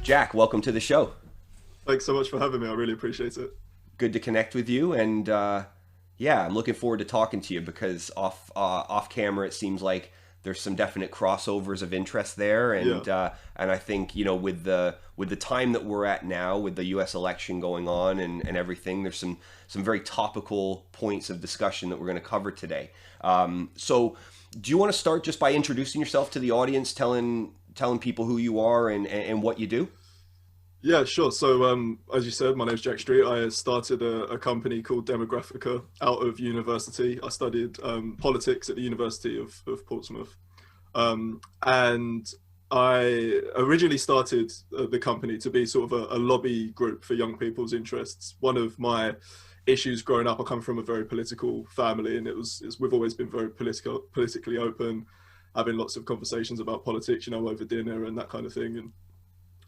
Jack, welcome to the show. Thanks so much for having me. I really appreciate it. Good to connect with you, and yeah, I'm looking forward to talking to you because off camera it seems like there's some definite crossovers of interest there, and I think with the time that we're at now with the U.S. election going on and everything, there's some very topical points of discussion that we're going to cover today. So, do you want to start just by introducing yourself to the audience, telling people who you are and what you do? Yeah, sure. So, as you said, my name's Jack Street. I started a company called Demographica out of university. I studied politics at the University of Portsmouth. And I originally started the company to be sort of a lobby group for young people's interests. One of my issues growing up, I come from a very political family, and we've always been very politically open, having lots of conversations about politics, over dinner and that kind of thing.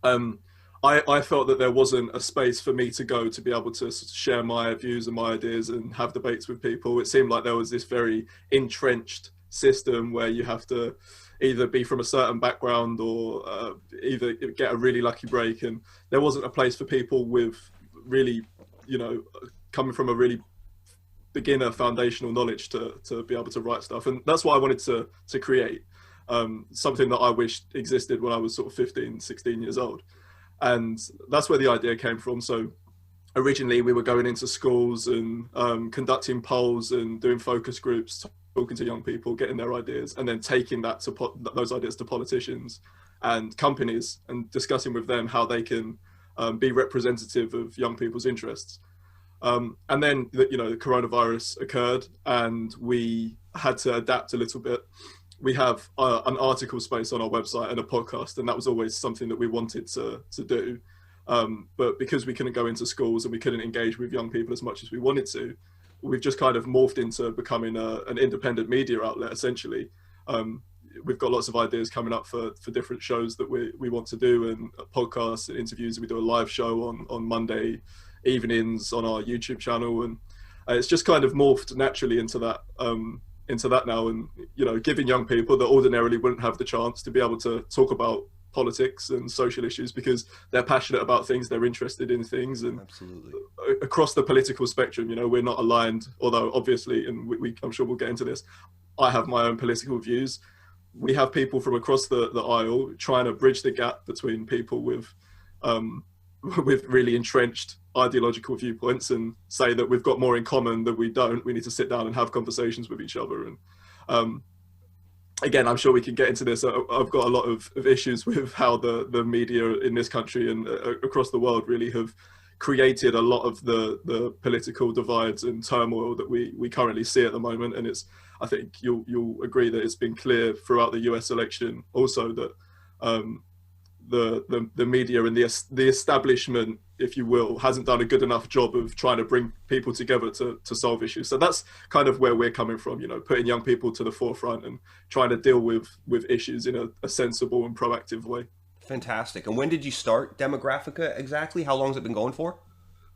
And I felt that there wasn't a space for me to go to be able to share my views and my ideas and have debates with people. It seemed like there was this very entrenched system where you have to either be from a certain background or either get a really lucky break. And there wasn't a place for people with really, coming from a really beginner foundational knowledge to be able to write stuff. And that's what I wanted to create, something that I wished existed when I was sort of 15, 16 years old. And that's where the idea came from. So originally we were going into schools and conducting polls and doing focus groups, talking to young people, getting their ideas, and then taking those ideas to politicians and companies and discussing with them how they can be representative of young people's interests. And then the coronavirus occurred and we had to adapt a little bit. We have an article space on our website and a podcast, and that was always something that we wanted to do. But because we couldn't go into schools and we couldn't engage with young people as much as we wanted to, we've just kind of morphed into becoming an independent media outlet, essentially. We've got lots of ideas coming up for different shows that we want to do, and podcasts and interviews. We do a live show on Monday evenings on our YouTube channel, and it's just kind of morphed naturally into that now, and giving young people that ordinarily wouldn't have the chance to be able to talk about politics and social issues because they're passionate about things, they're interested in things, and Absolutely. Across the political spectrum, we're not aligned, although obviously, and I'm sure we'll get into this, I have my own political views. We have people from across the aisle trying to bridge the gap between people with really entrenched ideological viewpoints and say that we've got more in common than we don't. We need to sit down and have conversations with each other. And again, I'm sure we can get into this. I've got a lot of issues with how the media in this country and across the world really have created a lot of the political divides and turmoil that we currently see at the moment. And I think you'll agree that it's been clear throughout the US election also that the media and the establishment, if you will, hasn't done a good enough job of trying to bring people together to solve issues. So that's kind of where we're coming from, putting young people to the forefront and trying to deal with issues in a sensible and proactive way. Fantastic. And when did you start Demographica exactly? How long has it been going for?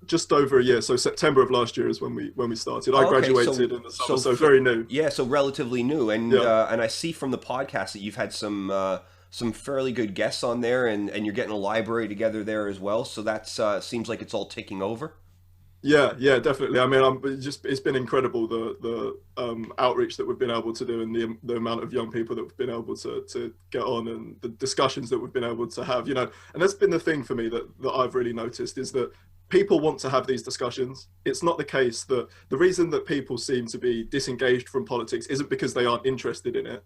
Just over a year. So September of last year is when we started. I graduated in the summer, so very new. Yeah, so relatively new. And and I see from the podcast that you've had some fairly good guests on there, and you're getting a library together there as well. So that seems like it's all ticking over. Yeah, definitely. I mean, it's been incredible, the outreach that we've been able to do, and the amount of young people that we've been able to get on, and the discussions that we've been able to have, and that's been the thing for me that I've really noticed is that people want to have these discussions. It's not the case that the reason that people seem to be disengaged from politics isn't because they aren't interested in it,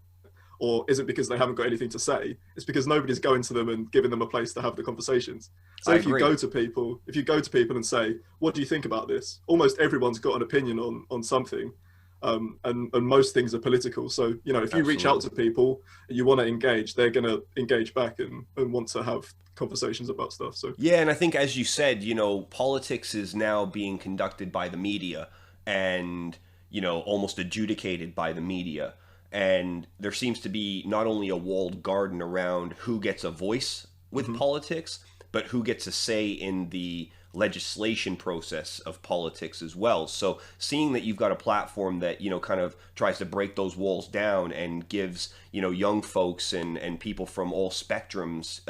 or isn't because they haven't got anything to say. It's because nobody's going to them and giving them a place to have the conversations. So if you go to people and say, what do you think about this? Almost everyone's got an opinion on something. And most things are political. So, if you reach out to people and you want to engage, they're going to engage back and want to have conversations about stuff. So yeah, and I think, as you said, politics is now being conducted by the media and, almost adjudicated by the media. And there seems to be not only a walled garden around who gets a voice with politics, but who gets a say in the legislation process of politics as well. So seeing that you've got a platform that, you know, kind of tries to break those walls down and gives, you know, young folks and people from all spectrums,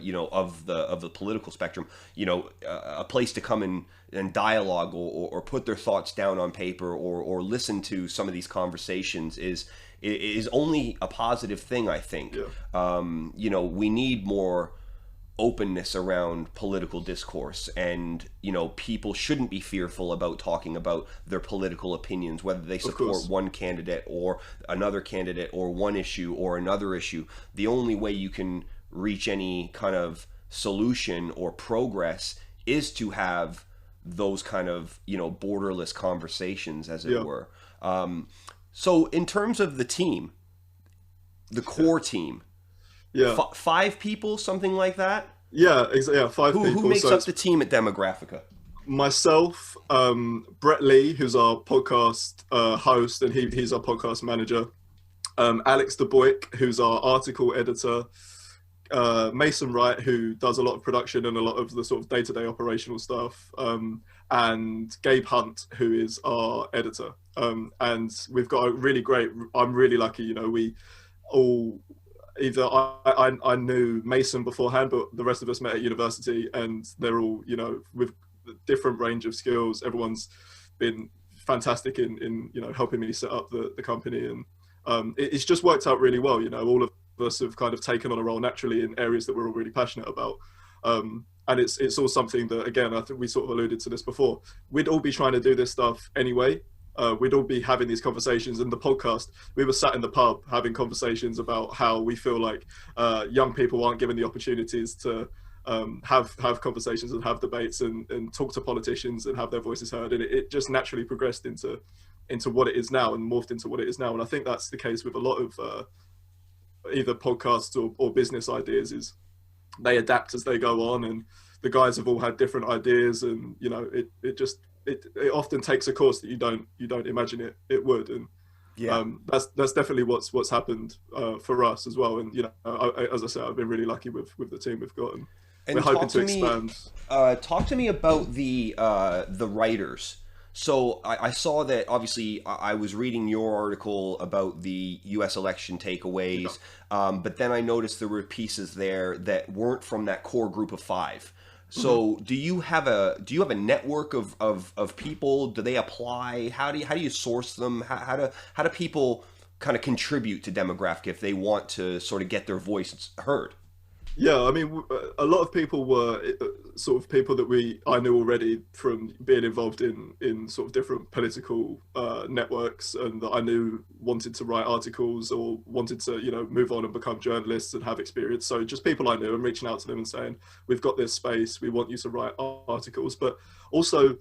you know, of the political spectrum, you know, a place to come and dialogue or put their thoughts down on paper or listen to some of these conversations is only a positive thing, I think. You know, we need more openness around political discourse, and you know, people shouldn't be fearful about talking about their political opinions, whether they support one candidate or another candidate or one issue or another issue. The only way you can reach any kind of solution or progress is to have those kind of, you know, borderless conversations, as it were. So in terms of the team, the core team, 5 people, something like that. Yeah, exactly. Yeah, 5 people. Who makes up the team at Demographica? Myself, Brett Lee, who's our podcast host, and he's our podcast manager. Alex DeBoyk, who's our article editor. Mason Wright, who does a lot of production and a lot of the sort of day-to-day operational stuff. And Gabe Hunt, who is our editor. And we've got a really great. I'm really lucky. You know, we all. Either I knew Mason beforehand, but the rest of us met at university, and they're all, you know, with different range of skills. Everyone's been fantastic in you know, helping me set up the company, and it's just worked out really well. You know, all of us have kind of taken on a role naturally in areas that we're all really passionate about. And it's all something that, again, I think we sort of alluded to this before. We'd all be trying to do this stuff anyway. We'd all be having these conversations. In the podcast, we were sat in the pub having conversations about how we feel like young people aren't given the opportunities to have conversations and have debates and talk to politicians and have their voices heard. And it just naturally progressed into what it is now and morphed into what it is now. And I think that's the case with a lot of either podcasts or business ideas, is they adapt as they go on, and the guys have all had different ideas, and you know, it often takes a course that you don't imagine it would, and that's definitely what's happened for us as well. And you know, as I said, I've been really lucky with the team we've got, and we're hoping to expand. Talk to me about the writers. So I saw that, obviously I was reading your article about the U.S. election takeaways, but then I noticed there were pieces there that weren't from that core group of 5. So do you have a network of people? Do they apply? How do you source them? How do people kind of contribute to Demographica if they want to sort of get their voice heard? Yeah, I mean, a lot of people were sort of people that I knew already from being involved in sort of different political networks, and that I knew wanted to write articles or wanted to, you know, move on and become journalists and have experience. So just people I knew, and reaching out to them and saying, we've got this space, we want you to write articles. But also,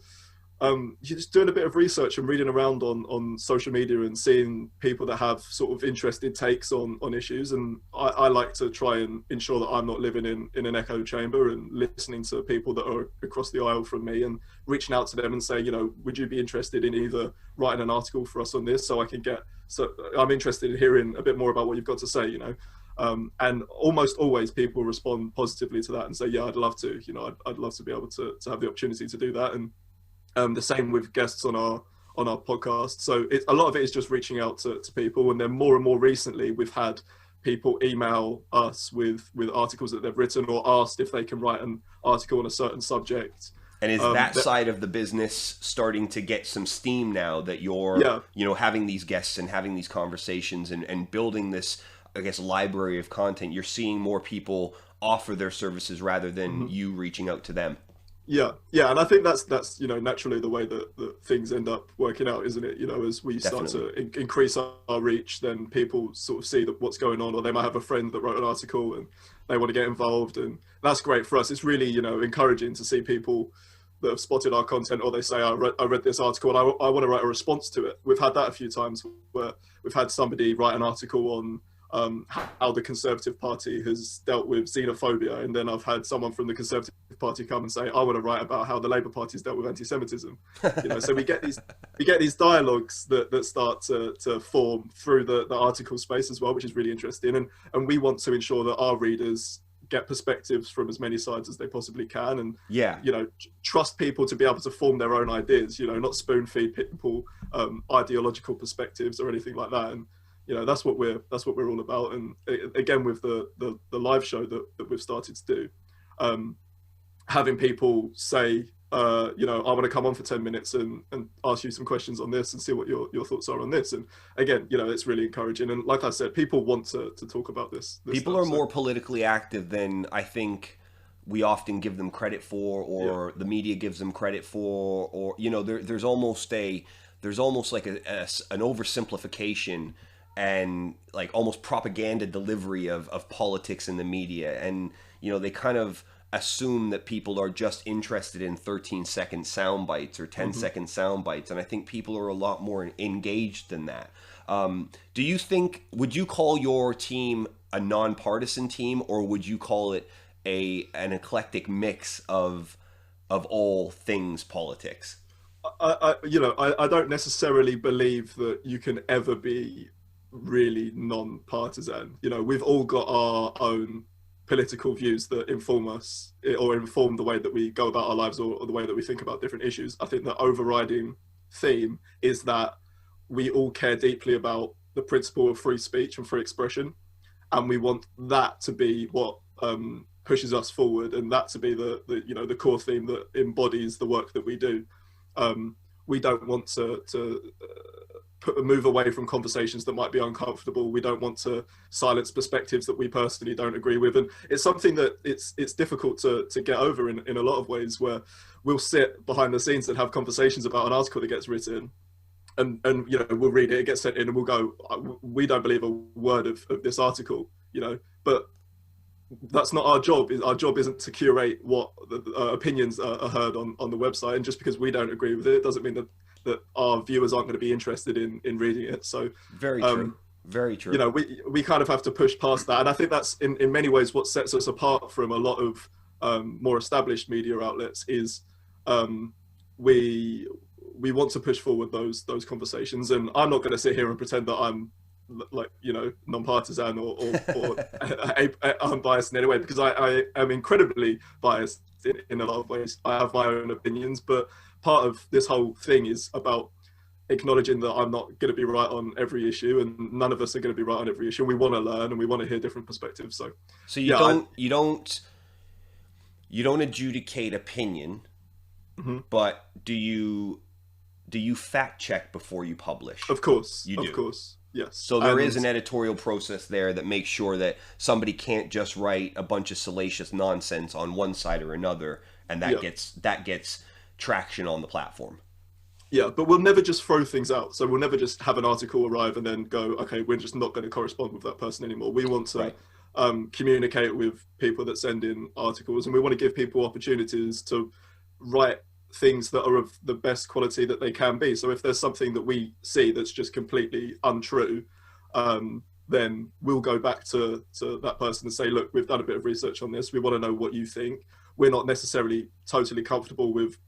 you're just doing a bit of research and reading around on social media and seeing people that have sort of interested takes on issues. And I like to try and ensure that I'm not living in an echo chamber, and listening to people that are across the aisle from me and reaching out to them and say, you know, would you be interested in either writing an article for us on this, so I'm interested in hearing a bit more about what you've got to say, you know. And almost always people respond positively to that and say, yeah, I'd love to, you know, I'd love to be able to have the opportunity to do that. And the same with guests on our podcast. So a lot of it is just reaching out to people, and then more and more recently we've had people email us with articles that they've written, or asked if they can write an article on a certain subject. And is that side of the business starting to get some steam now that you're you know, having these guests and having these conversations and building this, I guess, library of content? You're seeing more people offer their services rather than you reaching out to them. Yeah, and I think that's you know, naturally the way that things end up working out, isn't it? You know, as we start to increase our reach, then people sort of see what's going on, or they might have a friend that wrote an article and they want to get involved, and that's great for us. It's really, you know, encouraging to see people that have spotted our content, or they say, I read this article and I want to write a response to it. We've had that a few times, where we've had somebody write an article on how the Conservative Party has dealt with xenophobia, and then I've had someone from the Conservative Party come and say, I want to write about how the Labour Party has dealt with anti-Semitism. You know, so we get these dialogues that start to form through the article space as well, which is really interesting, and we want to ensure that our readers get perspectives from as many sides as they possibly can, and Yeah. trust people to be able to form their own ideas. Not spoon feed people ideological perspectives or anything like that. And that's what we're all about. And again, with the live show that we've started to do, having people say, I want to come on for 10 minutes and ask you some questions on this and see what your thoughts are on this. And again, it's really encouraging. And like I said, people want to talk about this People stuff, are more politically active than I think we often give them credit for, or the media gives them credit for, or there's almost like an oversimplification and like almost propaganda delivery of politics in the media, and they kind of assume that people are just interested in 13-second sound bites or 10-second sound bites, and I think people are a lot more engaged than that. Would you call your team a nonpartisan team, or would you call it an eclectic mix of all things politics? I don't necessarily believe that you can ever be really non-partisan. We've all got our own political views that inform us or inform the way that we go about our lives, or the way that we think about different issues. I think the overriding theme is that we all care deeply about the principle of free speech and free expression, and we want that to be what pushes us forward, and that to be the core theme that embodies the work that we do. We don't want to move away from conversations that might be uncomfortable. We don't want to silence perspectives that we personally don't agree with, and it's something that it's difficult to get over in a lot of ways, where we'll sit behind the scenes and have conversations about an article that gets written, and we'll read it, it gets sent in, and we'll go, we don't believe a word of this article, but that's not our job. Our job isn't to curate what opinions are heard on the website, and just because we don't agree with it doesn't mean that our viewers aren't going to be interested in reading it. So very true. We kind of have to push past that, and I think that's in many ways what sets us apart from a lot of more established media outlets is we want to push forward those conversations. And I'm not going to sit here and pretend that I'm like non-partisan or unbiased in any way, because I am incredibly biased in a lot of ways. I have my own opinions, but part of this whole thing is about acknowledging that I'm not going to be right on every issue, and none of us are going to be right on every issue. We want to learn and we want to hear different perspectives. So you don't adjudicate opinion, but do you fact check before you publish? Of course, you do. Of course. Yes. So there is an editorial process there that makes sure that somebody can't just write a bunch of salacious nonsense on one side or another, and that gets traction on the platform. Yeah, but we'll never just throw things out. So we'll never just have an article arrive and then go, okay, we're just not going to correspond with that person anymore. We want to communicate with people that send in articles, and we want to give people opportunities to write things that are of the best quality that they can be. So if there's something that we see that's just completely untrue, then we'll go back to that person and say, look, we've done a bit of research on this. We want to know what you think. We're not necessarily totally comfortable with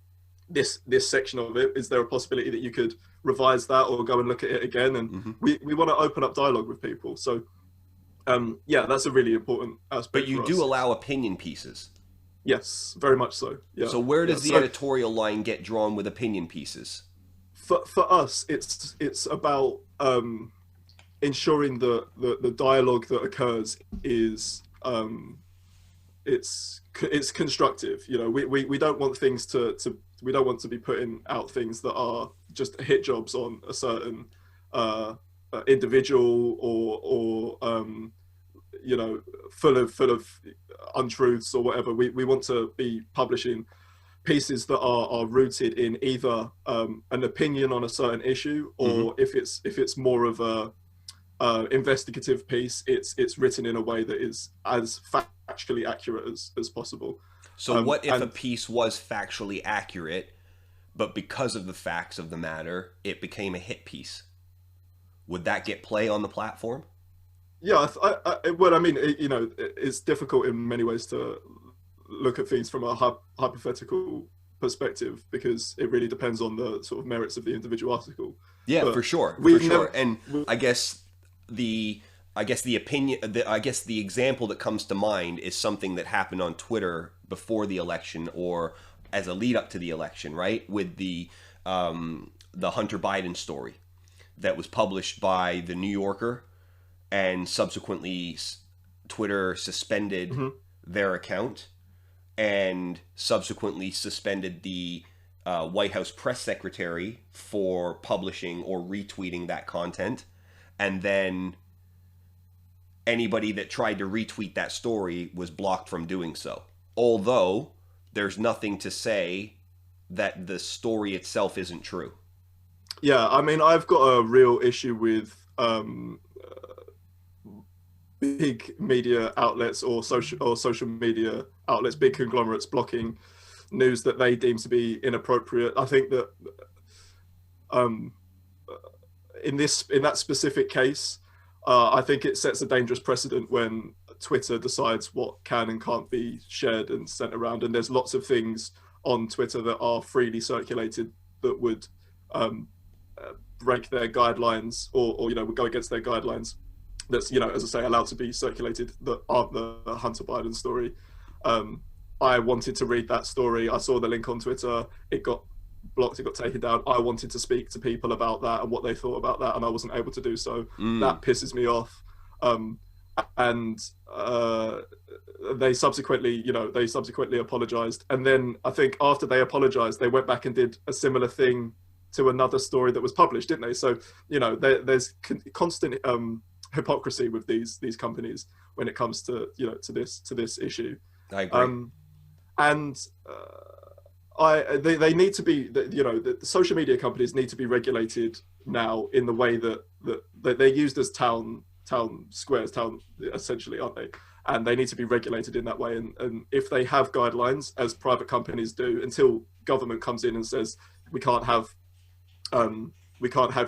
this section of it. Is there a possibility that you could revise that or go and look at it again? And we want to open up dialogue with people. So that's a really important aspect. But you do allow opinion pieces. Yes, very much so. Yeah. So where does the editorial line get drawn with opinion pieces? For us, it's about ensuring that the dialogue that occurs is it's constructive. We don't want things we don't want to be putting out things that are just hit jobs on a certain individual or full of untruths or whatever. We want to be publishing pieces that are rooted in either an opinion on a certain issue, or if it's more of a investigative piece, it's written in a way that is as factually accurate as possible. So what if a piece was factually accurate, but because of the facts of the matter, it became a hit piece? Would that get play on the platform? Yeah, it's difficult in many ways to look at things from a hypothetical perspective, because it really depends on the sort of merits of the individual article. Yeah, but for sure. And I guess the I guess the opinion, I guess the example that comes to mind is something that happened on Twitter before the election or as a lead up to the election, right? With the Hunter Biden story that was published by the New Yorker, and subsequently Twitter suspended Hmm. their account and subsequently suspended the White House press secretary for publishing or retweeting that content. And then anybody that tried to retweet that story was blocked from doing so. Although there's nothing to say that the story itself isn't true. Yeah, I mean, I've got a real issue with big media outlets or social media outlets, big conglomerates blocking news that they deem to be inappropriate. I think that um, in that specific case, I think it sets a dangerous precedent when Twitter decides what can and can't be shared and sent around. And there's lots of things on Twitter that are freely circulated that would break their guidelines or would go against their guidelines. That's, as I say, allowed to be circulated that aren't the Hunter Biden story. I wanted to read that story. I saw the link on Twitter. It got blocked. It got taken down. I wanted to speak to people about that and what they thought about that, and I wasn't able to do so. That pisses me off. And they subsequently apologized. And then I think after they apologized, they went back and did a similar thing to another story that was published, didn't they? So, there's constant hypocrisy with these companies when it comes to to this issue. I agree. And they need to be, the social media companies need to be regulated now in the way that they're used as town squares, essentially, aren't they? And they need to be regulated in that way. And if they have guidelines, as private companies do, until government comes in and says we can't have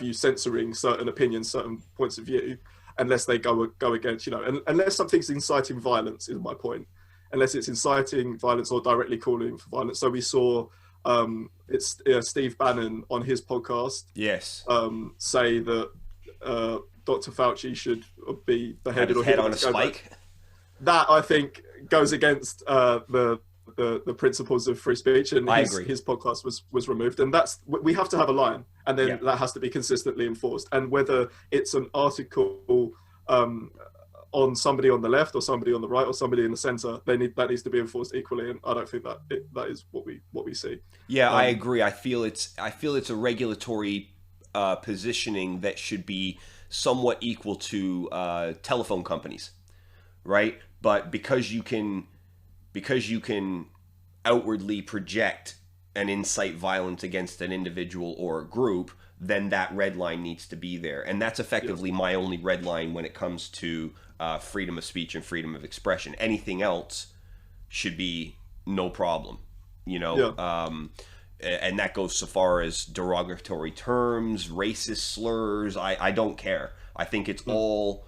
you censoring certain opinions, certain points of view, unless they go against, unless something's inciting violence, is my point. Unless it's inciting violence or directly calling for violence. So we saw Steve Bannon on his podcast, Yes, say that Dr. Fauci should be beheaded or head on a spike. That, I think, goes against the principles of free speech, and his podcast was removed. And we have to have a line, and then that has to be consistently enforced. And whether it's an article on somebody on the left or somebody on the right or somebody in the center, that needs to be enforced equally. And I don't think that is what we see. Yeah, I agree. I feel it's a regulatory positioning that should be somewhat equal to telephone companies, right? But because you can outwardly project and incite violence against an individual or a group, then that red line needs to be there. And that's effectively my only red line when it comes to freedom of speech and freedom of expression. Anything else should be no problem, and that goes so far as derogatory terms, racist slurs. I don't care. I think it's all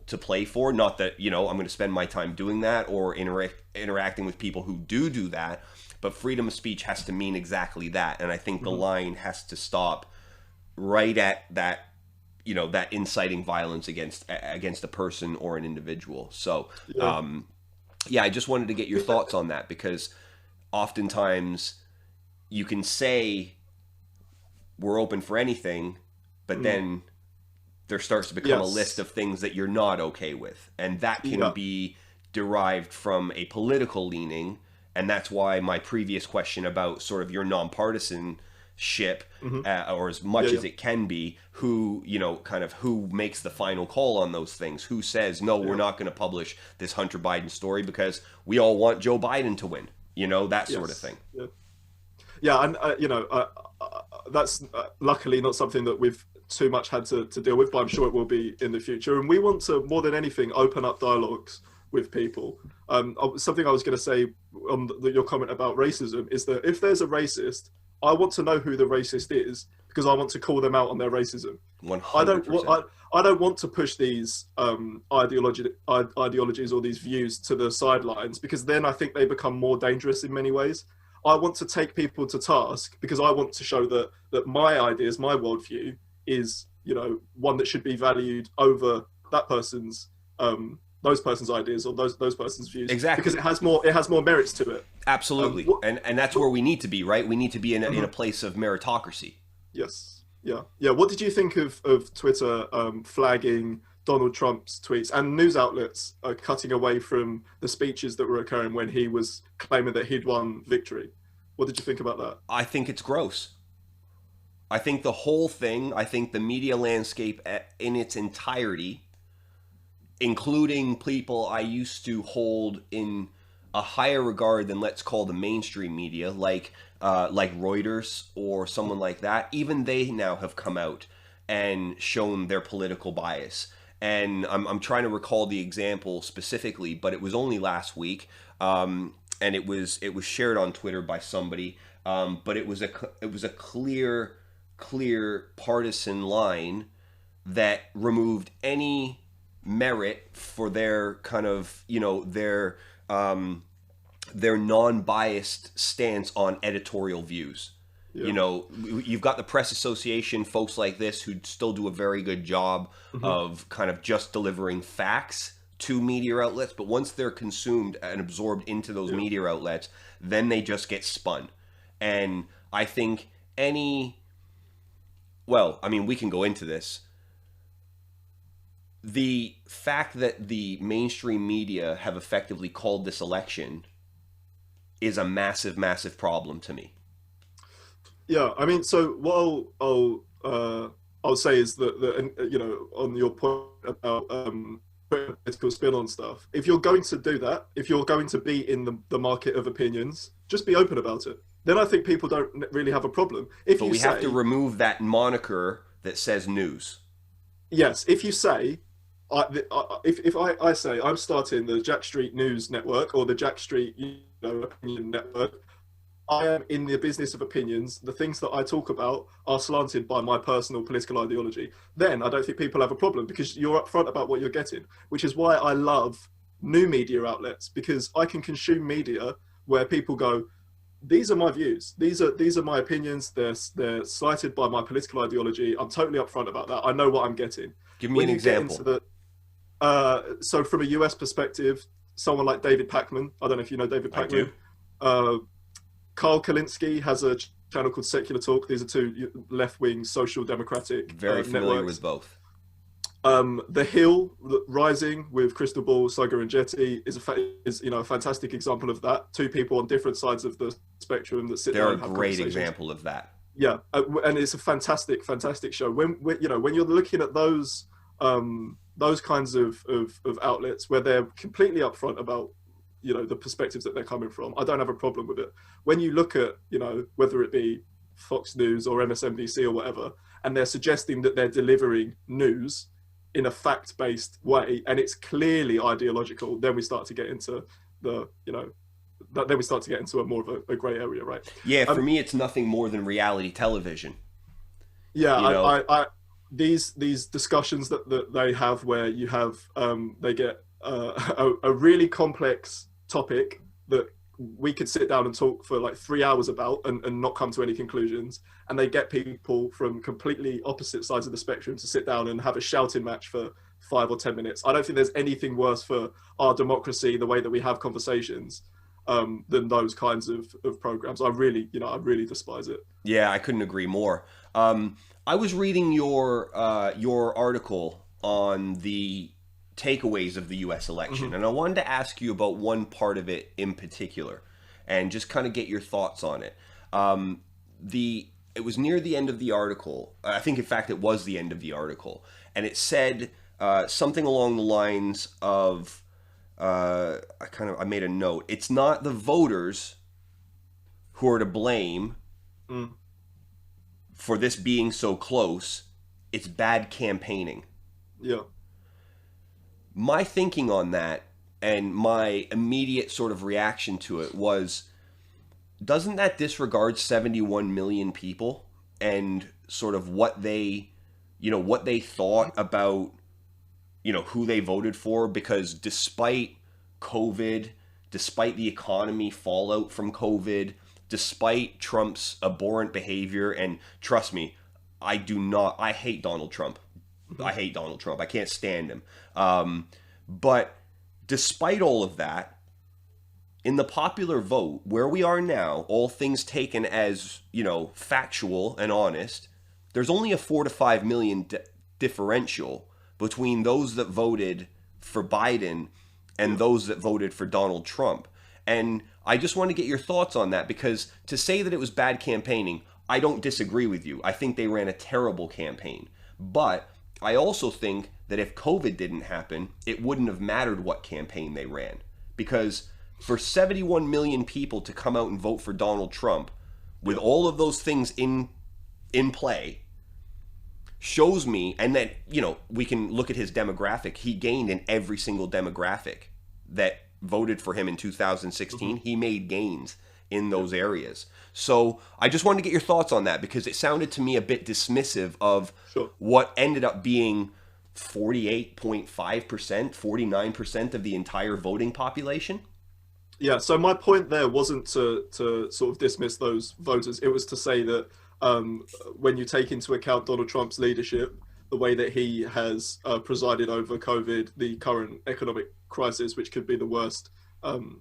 to play for. Not that, I'm going to spend my time doing that or interacting with people who do that, but freedom of speech has to mean exactly that. And I think the line has to stop right at that, that inciting violence against a person or an individual. So, I just wanted to get your thoughts on that, because oftentimes you can say we're open for anything, but then there starts to become a list of things that you're not okay with. And that can be derived from a political leaning. And that's why my previous question about sort of your nonpartisanship, or as much as it can be, who makes the final call on those things, who says, no, we're not going to publish this Hunter Biden story because we all want Joe Biden to win, that sort of thing. And that's luckily not something that we've too much had to deal with, but I'm sure it will be in the future. And we want to, more than anything, open up dialogues with people. Something I was going to say on your comment about racism is that if there's a racist, I want to know who the racist is, because I want to call them out on their racism. 100%. I don't want to push these ideologies or these views to the sidelines, because then I think they become more dangerous in many ways. I want to take people to task because I want to show that my ideas, my worldview is, one that should be valued over that person's those person's ideas or those person's views, Exactly. because it has more merits to it. Absolutely. And that's where we need to be, right? We need to be in a place of meritocracy. Yes. Yeah. Yeah. What did you think of Twitter flagging Donald Trump's tweets and news outlets cutting away from the speeches that were occurring when he was claiming that he'd won victory? What did you think about that? I think it's gross. I think the whole thing, I think the media landscape in its entirety, including people I used to hold in a higher regard than, let's call, the mainstream media, like Reuters or someone like that, even they now have come out and shown their political bias. And I'm trying to recall the example specifically, but it was only last week, and it was shared on Twitter by somebody. But it was a clear partisan line that removed any merit for their kind of, their non-biased stance on editorial views. Yeah. You've got the press association, folks like this who still do a very good job of kind of just delivering facts to media outlets, but once they're consumed and absorbed into those media outlets, then they just get spun. And I think we can go into this. The fact that the mainstream media have effectively called this election is a massive, massive problem to me. Yeah, I mean, so what I'll say is that on your point about putting a political spin on stuff, if you're going to do that, if you're going to be in the market of opinions, just be open about it. Then I think people don't really have a problem. But we have to remove that moniker that says news. Yes, if you say, if I say I'm starting the Jack Street News Network or the Jack Street Opinion Network, I am in the business of opinions. The things that I talk about are slanted by my personal political ideology. Then I don't think people have a problem because you're upfront about what you're getting, which is why I love new media outlets, because I can consume media where people go, these are my views. These are my opinions. They're cited by my political ideology. I'm totally upfront about that. I know what I'm getting. Give me an example. So from a US perspective, someone like David Pakman, I don't know if you know David Pakman. I do. Carl Kalinske has a channel called Secular Talk. These are two left-wing social democratic very familiar networks. with both. The Hill Rising with Crystal Ball, Saga and Jetty is a fantastic example of that. Two people on different sides of the spectrum that sit down and have conversations. They're a great example of that. Yeah, and it's a fantastic show. When you're looking at those kinds of outlets where they're completely upfront about the perspectives that they're coming from, I don't have a problem with it. When you look at whether it be Fox News or MSNBC or whatever, and they're suggesting that they're delivering news in a fact-based way and it's clearly ideological, then we start to get into a more of a grey area, right? Yeah, for me it's nothing more than reality television. Yeah, these discussions that they have where you have they get a really complex topic that we could sit down and talk for like 3 hours about and not come to any conclusions, and they get people from completely opposite sides of the spectrum to sit down and have a shouting match for 5 or 10 minutes. I don't think there's anything worse for our democracy, the way that we have conversations, than those kinds of programs. I really despise it. Yeah, I couldn't agree more. I was reading your article on the takeaways of the U.S. election, and I wanted to ask you about one part of it in particular, and just kind of get your thoughts on it. It was near the end of the article. I think, in fact, it was the end of the article, and it said something along the lines of, I made a note. It's not the voters who are to blame for this being so close. It's bad campaigning. Yeah. My thinking on that and my immediate sort of reaction to it was, doesn't that disregard 71 million people and sort of what they thought about, who they voted for? Because despite COVID, despite the economy fallout from COVID, despite Trump's abhorrent behavior, and trust me, I hate Donald Trump I hate Donald Trump. I can't stand him. But despite all of that, in the popular vote, where we are now, all things taken as, factual and honest, there's only a 4 to 5 million differential between those that voted for Biden and those that voted for Donald Trump. And I just want to get your thoughts on that, because to say that it was bad campaigning, I don't disagree with you. I think they ran a terrible campaign. But I also think that if COVID didn't happen, it wouldn't have mattered what campaign they ran. Because for 71 million people to come out and vote for Donald Trump with all of those things in play shows me, and that, we can look at his demographic. He gained in every single demographic that voted for him in 2016. He made gains in those areas. So I just wanted to get your thoughts on that, because it sounded to me a bit dismissive of what ended up being 48.5%, 49% of the entire voting population. Yeah, so my point there wasn't to sort of dismiss those voters. It was to say that when you take into account Donald Trump's leadership, the way that he has presided over COVID, the current economic crisis, which could be the worst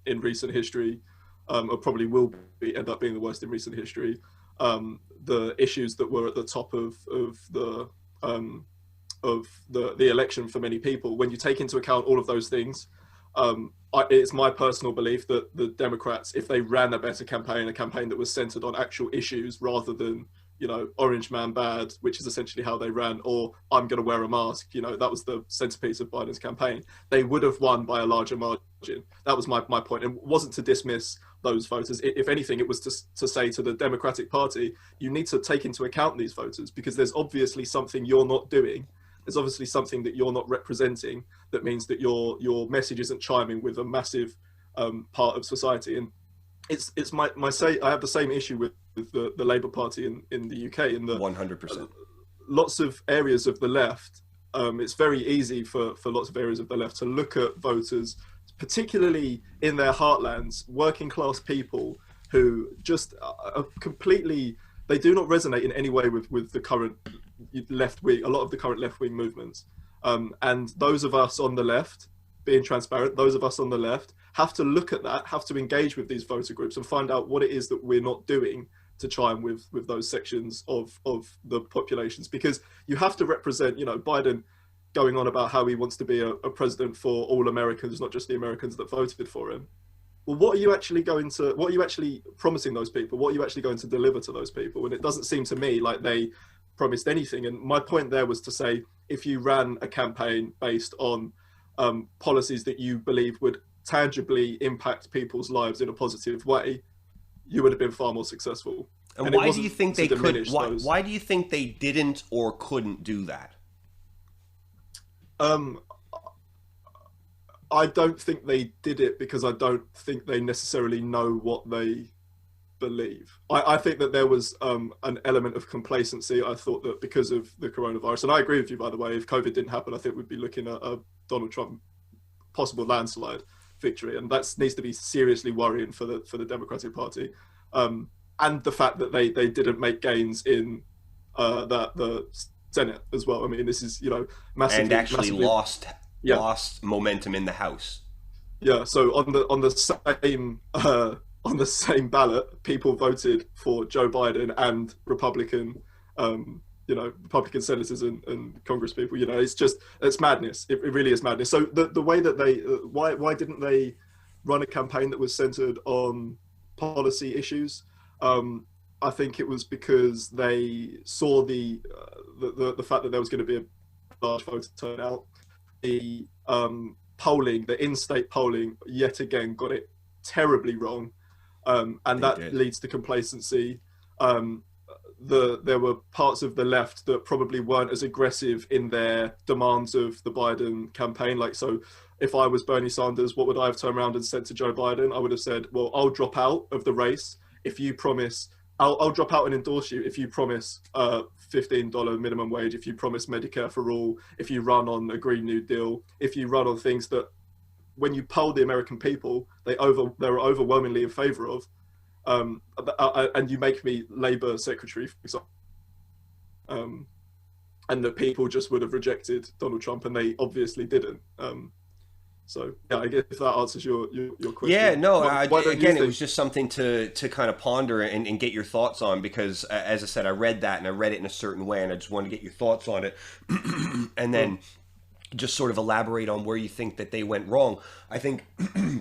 in recent history, or probably will end up being the worst in recent history, the issues that were at the top of the election for many people. When you take into account all of those things, it's my personal belief that the Democrats, if they ran a better campaign, a campaign that was centered on actual issues rather than, Orange Man Bad, which is essentially how they ran, or I'm going to wear a mask, that was the centerpiece of Biden's campaign, they would have won by a larger margin. That was my point. And it wasn't to dismiss those voters. If anything, it was to say to the Democratic Party, you need to take into account these voters, because there's obviously something you're not doing. There's obviously something that you're not representing that means that your message isn't chiming with a massive part of society. And it's my say. I have the same issue with the Labour Party in the UK. In the 100%. Lots of areas of the left, it's very easy for lots of areas of the left to look at voters, particularly in their heartlands, working class people who just are completely, they do not resonate in any way with the current left wing, a lot of the current left wing movements. And those of us on the left, being transparent, those of us on the left have to look at that, have to engage with these voter groups and find out what it is that we're not doing to chime with those sections of the populations. Because you have to represent, Biden going on about how he wants to be a president for all Americans, not just the Americans that voted for him. Well, what are you actually promising those people? What are you actually going to deliver to those people? And it doesn't seem to me like they promised anything. And my point there was to say, if you ran a campaign based on policies that you believe would tangibly impact people's lives in a positive way, you would have been far more successful. And why do you think they could? Why do you think they didn't or couldn't do that? I don't think they did it because I don't think they necessarily know what they believe. I think that there was an element of complacency. I thought that because of the coronavirus, and I agree with you, by the way, if COVID didn't happen, I think we'd be looking at a Donald Trump possible landslide victory, and that needs to be seriously worrying for the Democratic Party. And the fact that they didn't make gains in the Senate as well. I mean, this is, massively, and actually massively, lost momentum in the House. Yeah. So on the same ballot, people voted for Joe Biden and Republican, Republican senators and Congress people. It's madness. It really is madness. So the way that why didn't they run a campaign that was centered on policy issues? I think it was because they saw the fact that there was going to be a large voter turnout. The polling, the in-state polling, yet again got it terribly wrong, and that leads to complacency. There were parts of the left that probably weren't as aggressive in their demands of the Biden campaign. Like, so if I was Bernie Sanders, what would I have turned around and said to Joe Biden? I would have said, well, I'll drop out of the race if you promise, I'll drop out and endorse you if you promise $15 minimum wage, if you promise Medicare for all, if you run on a Green New Deal, if you run on things that when you poll the American people, they're overwhelmingly in favor of, and you make me Labour secretary, for example, and that people just would have rejected Donald Trump, and they obviously didn't. So yeah, I guess if that answers your Yeah, question. no, Why don't you again, it think? was just something to kind of ponder and get your thoughts on because, as I said, I read that and I read it in a certain way, and I just wanted to get your thoughts on it, and Mm, then just sort of elaborate on where you think that they went wrong. I think,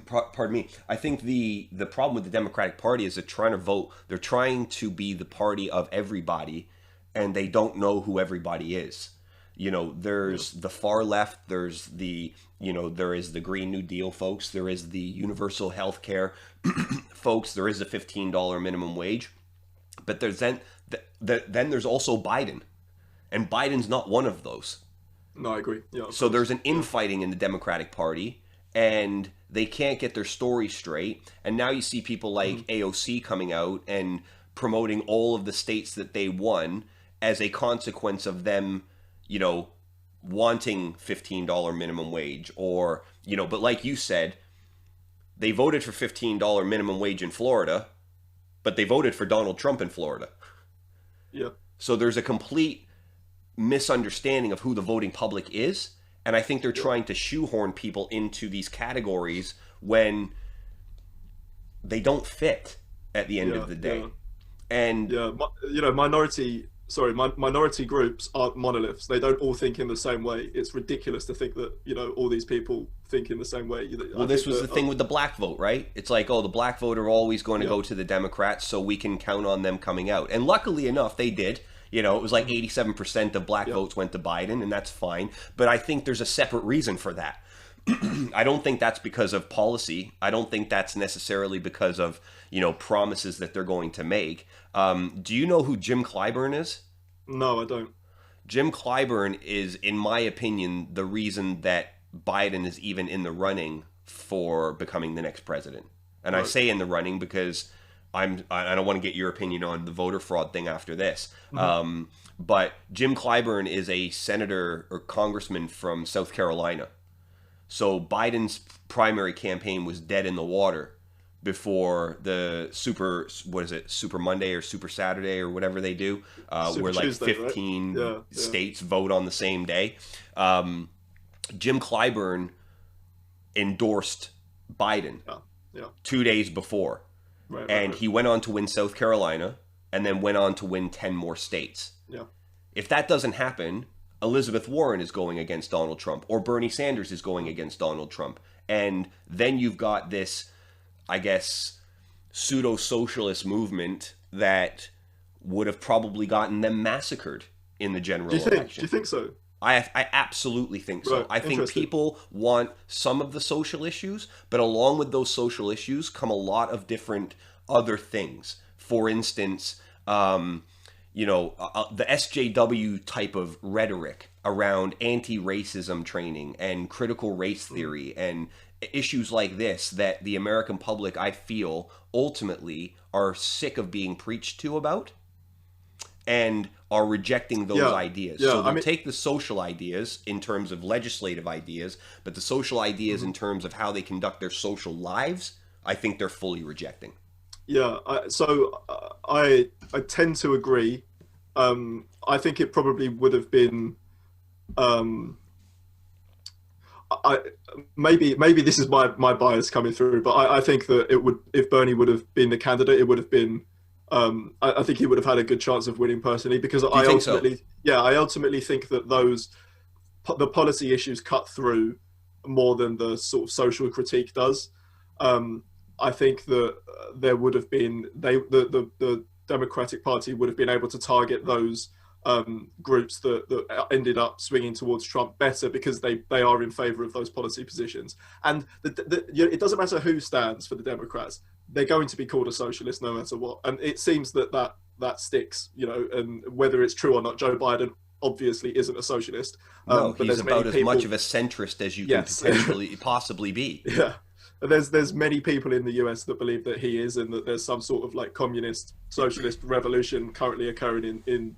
pardon me, I think the problem with the Democratic Party is they're trying to vote. They're trying to be the party of everybody, and they don't know who everybody is. You know, yeah, there's the far left, there's the, you know, there is the Green New Deal folks, there is the universal health care folks, there is a $15 minimum wage, but there's then there's also Biden, and Biden's not one of those. no, I agree. Yeah, of So course. there's an Yeah, infighting in the Democratic Party, and they can't get their story straight. And now you see people mm, like AOC coming out and promoting all of the states that they won as a consequence of them, you know, wanting $15 minimum wage or, you know, but like you said, they voted for $15 minimum wage in Florida, but they voted for Donald Trump in Florida. yeah, So there's a complete misunderstanding of who the voting public is. And I think they're yeah, trying to shoehorn people into these categories when they don't fit at the end yeah, of the yeah. day. And Yeah, you know, minority groups aren't monoliths. They don't all think in the same way. It's ridiculous to think that, you know, all these people think in the same way. well, I this think was that, the thing with the black vote, right? It's like, oh, the black vote are always going to yeah, go to the Democrats, so we can count on them coming out. And luckily enough, they did. You know, it was like mhm, 87% of black yeah, votes went to Biden, and that's fine. But I think there's a separate reason for that. I don't think that's because of policy. I don't think that's necessarily because of, you know, promises that they're going to make. Do you know who Jim Clyburn is? no, I don't. Jim Clyburn is, in my opinion, the reason that Biden is even in the running for becoming the next president. And I Right. say in the running because I don't want to get your opinion on the voter fraud thing after this. Hmm. But Jim Clyburn is a senator or congressman from South Carolina. So Biden's primary campaign was dead in the water before the what is it, Super Monday or Super Saturday or whatever they do, Super where like Tuesday, right? 15 Yeah, yeah, states vote on the same day. Um, Jim Clyburn endorsed Biden yeah, yeah. 2 days before, Right, right, and right. he went on to win South Carolina and then went on to win 10 more states. Yeah, If that doesn't happen, Elizabeth Warren is going against Donald Trump, or Bernie Sanders is going against Donald Trump. And then you've got this, I guess, pseudo socialist movement that would have probably gotten them massacred in the Do you general think? Do you election. think so? I absolutely think so. Right. I think Interesting. people want some of the social issues, but along with those social issues come a lot of different other things. For instance, the SJW type of rhetoric around anti-racism training and critical race Mm, theory and issues like this that the American public, I feel, ultimately are sick of being preached to about and are rejecting those yeah, ideas. yeah. So I they'll mean, take the social ideas in terms of legislative ideas, but the social ideas mhm. in terms of how they conduct their social lives, I think they're fully rejecting. Yeah. I tend to agree. I think it probably would have been. Um, I maybe this is my bias coming through, but I think that it would, if Bernie would have been the candidate, it would have been. I think he would have had a good chance of winning personally, because Do you think so? I ultimately think that the policy issues cut through more than the sort of social critique does. Um, I think that there would have been the Democratic Party would have been able to target those groups that ended up swinging towards Trump better, because they are in favor of those policy positions. And it doesn't matter who stands for the Democrats; they're going to be called a socialist no matter what. And it seems that sticks, you know. And whether it's true or not, Joe Biden obviously isn't a socialist. No, But he's there's many about as much people. of a centrist as you can Yes. potentially possibly be. Yeah. There's many people in the US that believe that he is, and that there's some sort of like communist socialist revolution currently occurring in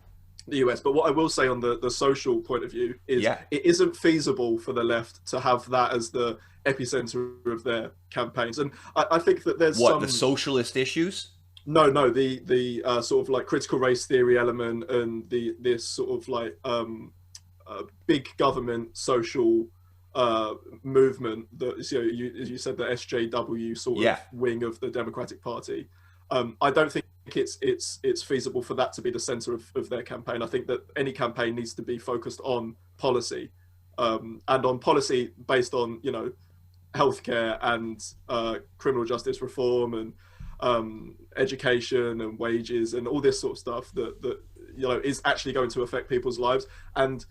the US. But what I will say on the social point of view is, Yeah. it isn't feasible for the left to have that as the epicenter of their campaigns. And I think that there's What, the some. socialist issues? No, the sort of like critical race theory element, and the this sort of like big government social movement that, as you said, the SJW sort of wing of the Democratic Party. I don't think it's feasible for that to be the center of their campaign. I think that any campaign needs to be focused on policy, and on policy based on, healthcare and criminal justice reform and education and wages and all this sort of stuff that is actually going to affect people's lives. And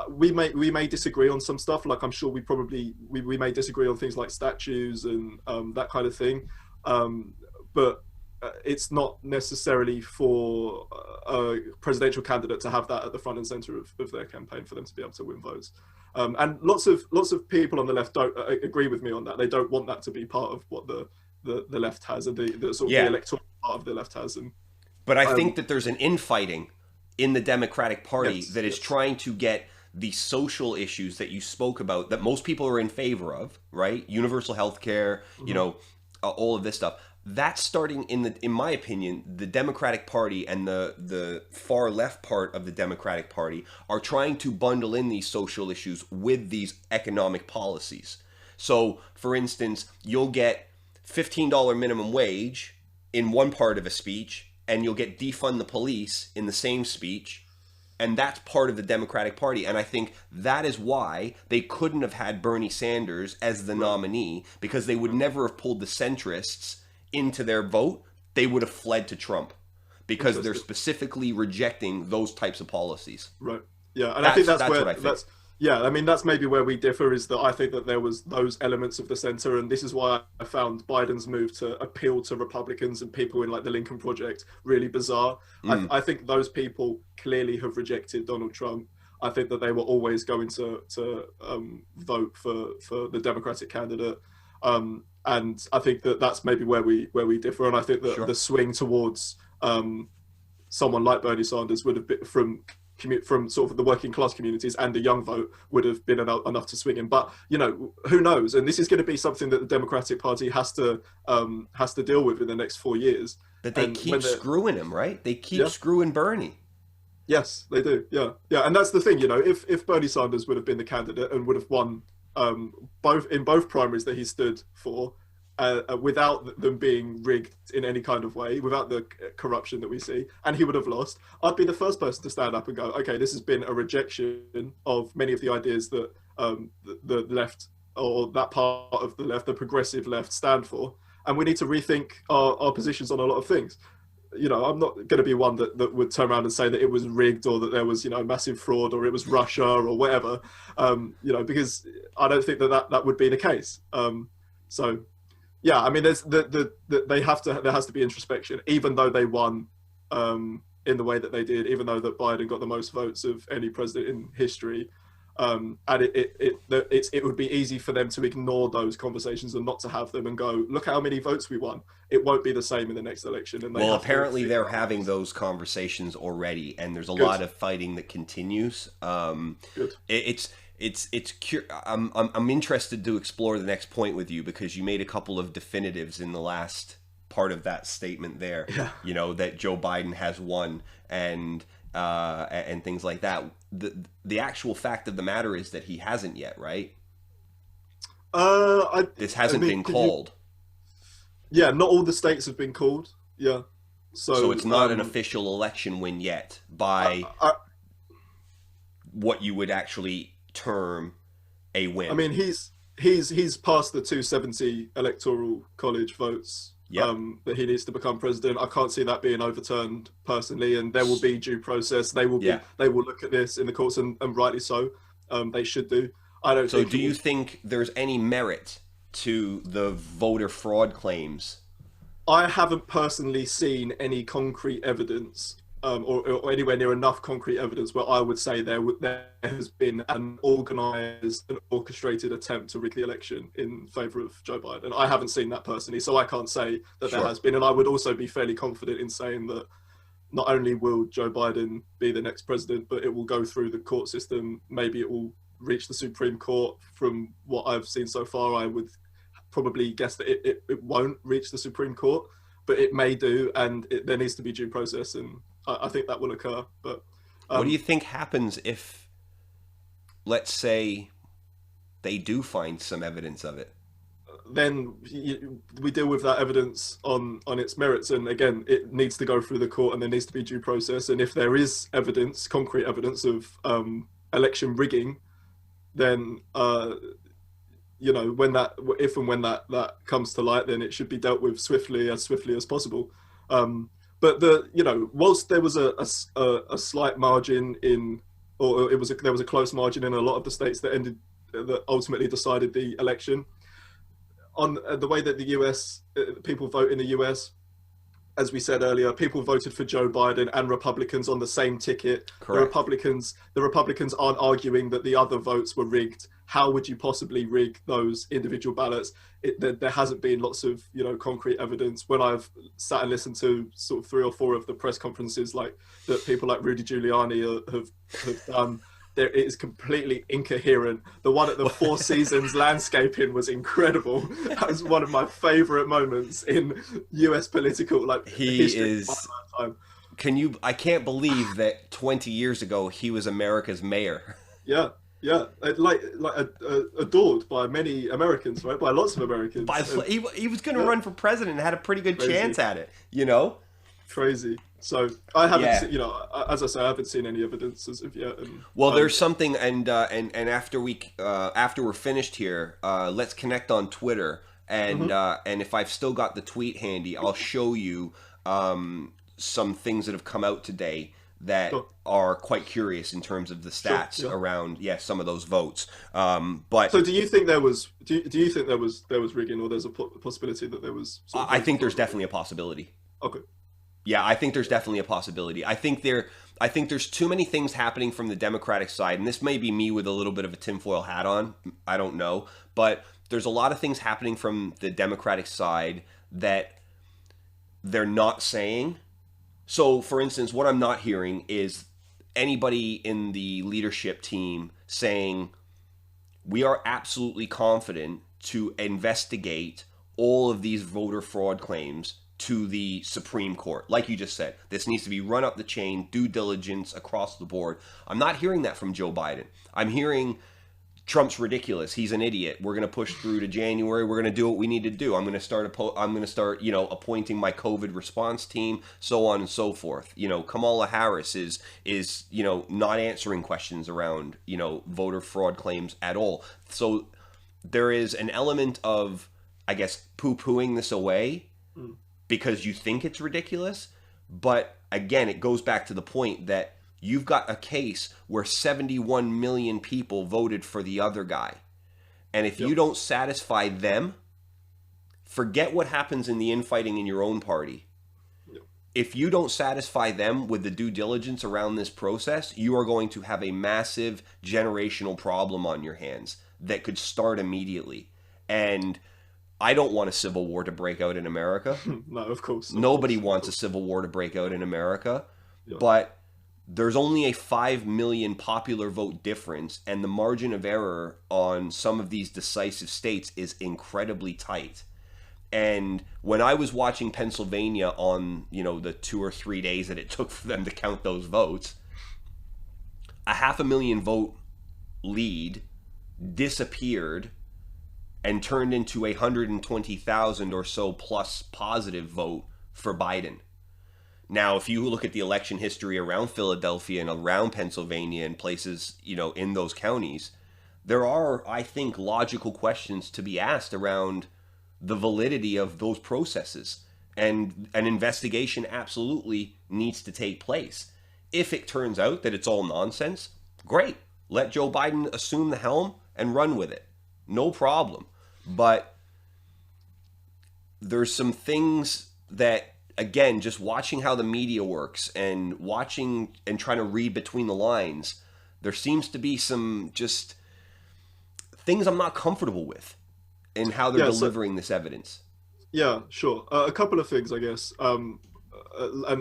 we may disagree on some stuff, like I'm sure we may disagree on things like statues and that kind of thing, but it's not necessarily for a presidential candidate to have that at the front and center of their campaign for them to be able to win votes. And lots of people on the left don't agree with me on that. They don't want that to be part of what the left has, and the sort of the electoral part of the left has. But I think that there's an infighting in the Democratic Party that is trying to get the social issues that you spoke about, that most people are in favor of, right? Universal health care, all of this stuff. That's starting in my opinion, the Democratic Party and the far left part of the Democratic Party are trying to bundle in these social issues with these economic policies. So, for instance, you'll get $15 minimum wage in one part of a speech, and you'll get defund the police in the same speech. And that's part of the Democratic Party. And I think that is why they couldn't have had Bernie Sanders as the nominee, because they would never have pulled the centrists into their vote. They would have fled to Trump because they're specifically rejecting those types of policies. Right. Yeah. And I think that's where I mean, that's maybe where we differ, is that I think that there was those elements of the center, and this is why I found Biden's move to appeal to Republicans and people in like the Lincoln Project really bizarre. I think those people clearly have rejected Donald Trump. I think that they were always going to vote for the Democratic candidate. And I think that that's maybe where we differ. And I think that the swing towards someone like Bernie Sanders would have been from sort of the working class communities and the young vote would have been enough to swing him. But who knows? And this is going to be something that the Democratic Party has to deal with in the next 4 years. But they keep screwing him, right? They keep screwing Bernie. Yes, they do. Yeah. And that's the thing. If Bernie Sanders would have been the candidate and would have won both primaries that he stood for, without them being rigged in any kind of way, without the corruption that we see, and he would have lost, I'd be the first person to stand up and go, okay, this has been a rejection of many of the ideas that the left, or that part of the left, the progressive left, stand for, and we need to rethink our positions on a lot of things. I'm not going to be one that would turn around and say that it was rigged, or that there was, massive fraud, or it was Russia or whatever, because I don't think that would be the case. So, yeah, I mean, there's there has to be introspection, even though they won in the way that they did, even though that Biden got the most votes of any president in history. And it would be easy for them to ignore those conversations and not to have them and go, look how many votes we won. It won't be the same in the next election. And apparently they're having those conversations already, and there's a lot of fighting that continues. Good. I'm interested to explore the next point with you, because you made a couple of definitives in the last part of that statement there. Yeah. That Joe Biden has won and things like that. The actual fact of the matter is that he hasn't yet, right? This hasn't been called. Yeah, not all the states have been called. Yeah. So it's not an official election win yet by what you would actually term a win. I mean, he's passed the 270 electoral college votes. That he needs to become president. I can't see that being overturned personally, and there will be due process. They will look at this in the courts, and rightly so. They should do. I don't. So, do you think there's any merit to the voter fraud claims? I haven't personally seen any concrete evidence, or anywhere near enough concrete evidence where I would say there has been an organised and orchestrated attempt to rig the election in favour of Joe Biden. I haven't seen that personally, so I can't say that there has been. And I would also be fairly confident in saying that not only will Joe Biden be the next president, but it will go through the court system. Maybe it will reach the Supreme Court. From what I've seen so far, I would probably guess that it won't reach the Supreme Court, but it may do, and there needs to be due process, and I think that will occur. But what do you think happens if let's say they do find some evidence of it. Then we deal with that evidence on its merits, and again, it needs to go through the court, and there needs to be due process. And if there is evidence, concrete evidence of election rigging, then when that, if and when that comes to light, then it should be dealt with swiftly as possible. But whilst there was a slight margin in, or there was a close margin in a lot of the states that ultimately decided the election, on the way that the US people vote in the US, as we said earlier, people voted for Joe Biden and Republicans on the same ticket. Correct. The Republicans aren't arguing that the other votes were rigged. How would you possibly rig those individual ballots? There hasn't been lots of concrete evidence. When I've sat and listened to sort of 3 or 4 of the press conferences like that people like Rudy Giuliani have done, it is completely incoherent. The one at the Four Seasons landscaping was incredible. That was one of my favorite moments in US political history. I can't believe that 20 years ago he was America's mayor. Yeah, adored by many Americans, right? By lots of Americans. He was going to run for president and had a pretty good chance at it, Crazy. So I haven't seen, as I say, I haven't seen any evidence as of yet. There's something, and after we're finished here, let's connect on Twitter, and if I've still got the tweet handy, I'll show you some things that have come out today that are quite curious in terms of the stats around some of those votes. But so, do you think there was? Do you think there was rigging, or there's a possibility that there was? I think there's definitely a possibility. Okay. Yeah, I think there's definitely a possibility. I think there's too many things happening from the Democratic side, and this may be me with a little bit of a tinfoil hat on. I don't know, but there's a lot of things happening from the Democratic side that they're not saying. So, for instance, what I'm not hearing is anybody in the leadership team saying we are absolutely confident to investigate all of these voter fraud claims to the Supreme Court. Like you just said, this needs to be run up the chain, due diligence across the board. I'm not hearing that from Joe Biden. I'm hearing Trump's ridiculous. He's an idiot. We're going to push through to January. We're going to do what we need to do. I'm going to start appointing my COVID response team, so on and so forth. Kamala Harris is not answering questions around, voter fraud claims at all. So there is an element of, I guess, poo-pooing this away because you think it's ridiculous. But again, it goes back to the point that you've got a case where 71 million people voted for the other guy. And if you don't satisfy them, forget what happens in the infighting in your own party. If you don't satisfy them with the due diligence around this process, you are going to have a massive generational problem on your hands that could start immediately. And I don't want a civil war to break out in America. No, of course. Nobody wants a civil war to break out in America. But there's only a 5 million popular vote difference, and the margin of error on some of these decisive states is incredibly tight. And when I was watching Pennsylvania on, the 2 or 3 days that it took for them to count those votes, a 500,000 vote lead disappeared and turned into 120,000 or so plus positive vote for Biden. Now, if you look at the election history around Philadelphia and around Pennsylvania and places, in those counties, there are, I think, logical questions to be asked around the validity of those processes. And an investigation absolutely needs to take place. If it turns out that it's all nonsense, great. Let Joe Biden assume the helm and run with it. No problem. But there's some things that, again, just watching how the media works and watching and trying to read between the lines, there seems to be some just things I'm not comfortable with in how they're delivering this evidence. Yeah, sure. A couple of things, I guess. And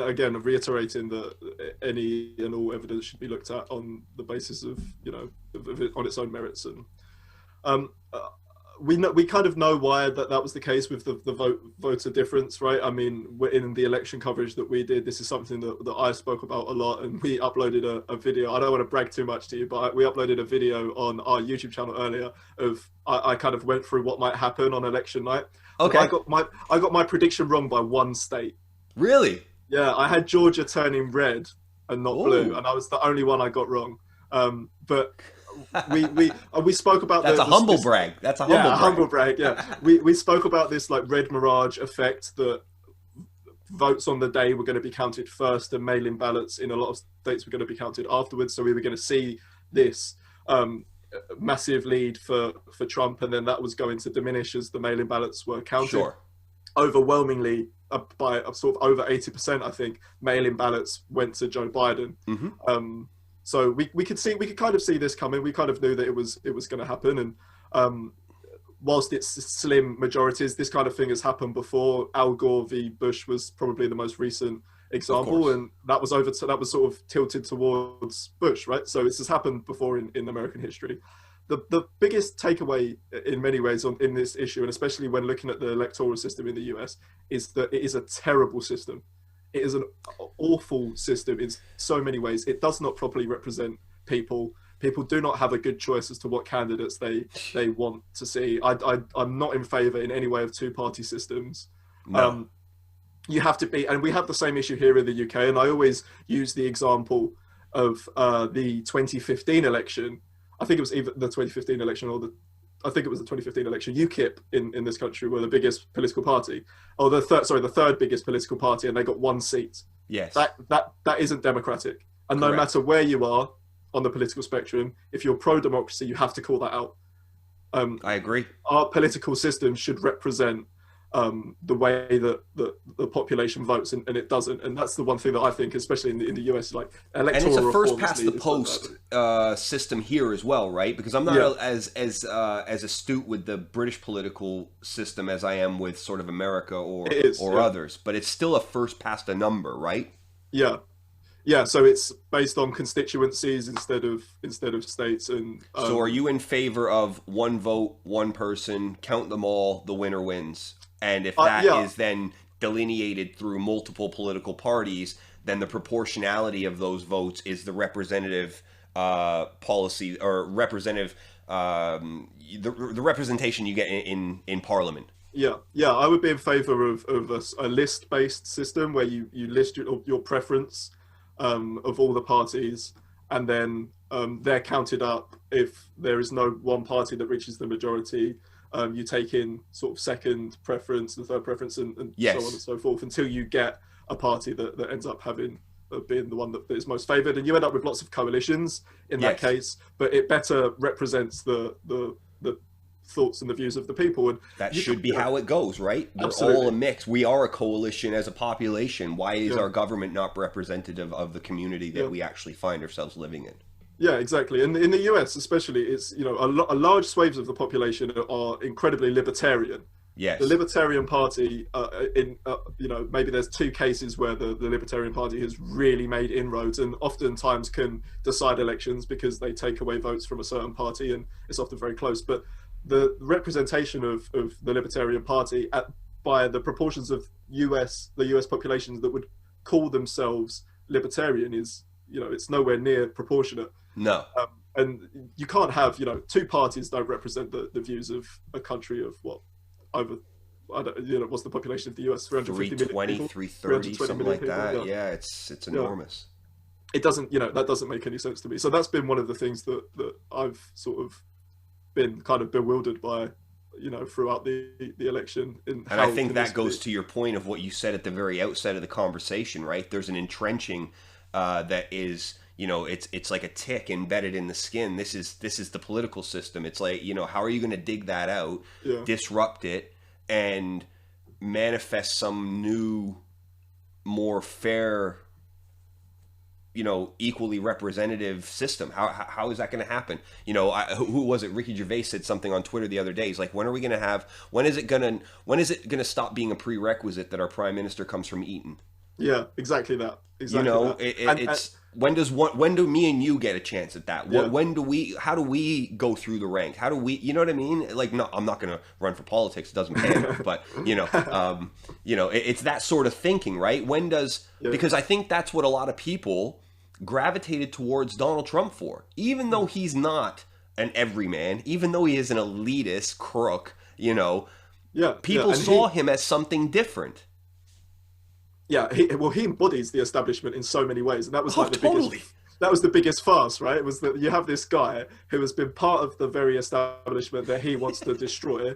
again, reiterating that any and all evidence should be looked at on the basis of, on its own merits. And we kind of know why that was the case with the voter difference, right? I mean, in the election coverage that we did, this is something that I spoke about a lot, and we uploaded a video. I don't want to brag too much to you, but we uploaded a video on our YouTube channel earlier of I kind of went through what might happen on election night. Okay. I got my prediction wrong by one state. Really? Yeah, I had Georgia turning red and not blue, and I was the only one I got wrong. But we spoke about that's a humble brag. That's a humble brag. Humble brag. Yeah, we spoke about this like red mirage effect, that votes on the day were going to be counted first, and mail-in ballots in a lot of states were going to be counted afterwards. So we were going to see this massive lead for Trump, and then that was going to diminish as the mail-in ballots were counted. Sure. Overwhelmingly, by sort of over 80%, I think, mail-in ballots went to Joe Biden. Mm-hmm. So we could kind of see this coming. We kind of knew that it was going to happen. And whilst it's slim majorities, this kind of thing has happened before. Al Gore v. Bush was probably the most recent example, and that was sort of tilted towards Bush, right? So this has happened before in American history. The biggest takeaway in many ways in this issue, and especially when looking at the electoral system in the US, is that it is a terrible system. It is an awful system in so many ways. It does not properly represent people. People do not have a good choice as to what candidates they want to see. I'm not in favour in any way of two-party systems. No. You have to be, and we have the same issue here in the UK. And I always use the example of the 2015 election. I think it was either the 2015 election I think it was the 2015 election. UKIP in this country were the biggest political party, or the third biggest political party, and they got one seat. Yes. That isn't democratic. And Correct. No matter where you are on the political spectrum, if you're pro-democracy, you have to call that out. I agree. Our political system should represent the way that the population votes, and it doesn't. And that's the one thing that I think, especially in the US, like electoral and it's a first reforms past the post system here as well, right? Because I'm not as astute with the British political system as I am with sort of America or others, but it's still a first past a number, right? Yeah, so it's based on constituencies instead of states. And so are you in favor of one vote, one person, count them all, the winner wins? And if that is then delineated through multiple political parties, then the proportionality of those votes is the representative policy, or representative the representation you get in Parliament. Yeah, I would be in favor of a list-based system where you list your preference of all the parties, and then they're counted up. If there is no one party that reaches the majority, you take in sort of second preference, the third preference, and so on and so forth, until you get a party that ends up having being the one that is most favoured, and you end up with lots of coalitions in that case. But it better represents the thoughts and the views of the people, and that should be how it goes, right? We're all a mix. We are a coalition as a population. Why is our government not representative of the community that we actually find ourselves living in? Yeah, exactly. And in the US especially, it's, you know, a large swathes of the population are incredibly libertarian. Yes. The Libertarian Party, you know, maybe there's two cases where the Libertarian Party has really made inroads, and oftentimes can decide elections because they take away votes from a certain party, and it's often very close. But the representation of the Libertarian Party by the proportions of the US populations that would call themselves libertarian is, you know, it's nowhere near proportionate. No. And you can't have, you know, two parties don't represent the views of a country of what, over, I don't, you know, what's the population of the US? 320, 330, something like that. Yeah, it's enormous. It doesn't, you know, that doesn't make any sense to me. So that's been one of the things that I've sort of been kind of bewildered by, you know, throughout the election. And I think that goes to your point of what you said at the very outset of the conversation, right? There's an entrenching that is, you know, it's like a tick embedded in the skin. This is the political system. It's like, you know, how are you going to dig that out, disrupt it, and manifest some new, more fair, you know, equally representative system? How is that going to happen? You know, who was it? Ricky Gervais said something on Twitter the other day. He's like, when is it going to stop being a prerequisite that our prime minister comes from Eton? Yeah, exactly that. You Exactly know, that. And it's when do me and you get a chance at that? yeah, When do we? How do we go through the ranks? How do we? You know what I mean? Like, no, I'm not going to run for politics. It doesn't pay enough. But it's that sort of thinking, right? When does? yeah, Because I think that's what a lot of people gravitated towards Donald Trump for, even though he's not an everyman, even though he is an elitist crook. yeah, yeah. People And saw him as something different. he embodies the establishment in so many ways, and that was Oh, like the biggest. totally. That was the biggest farce, right? It was that you have this guy who has been part of the very establishment that he wants to destroy,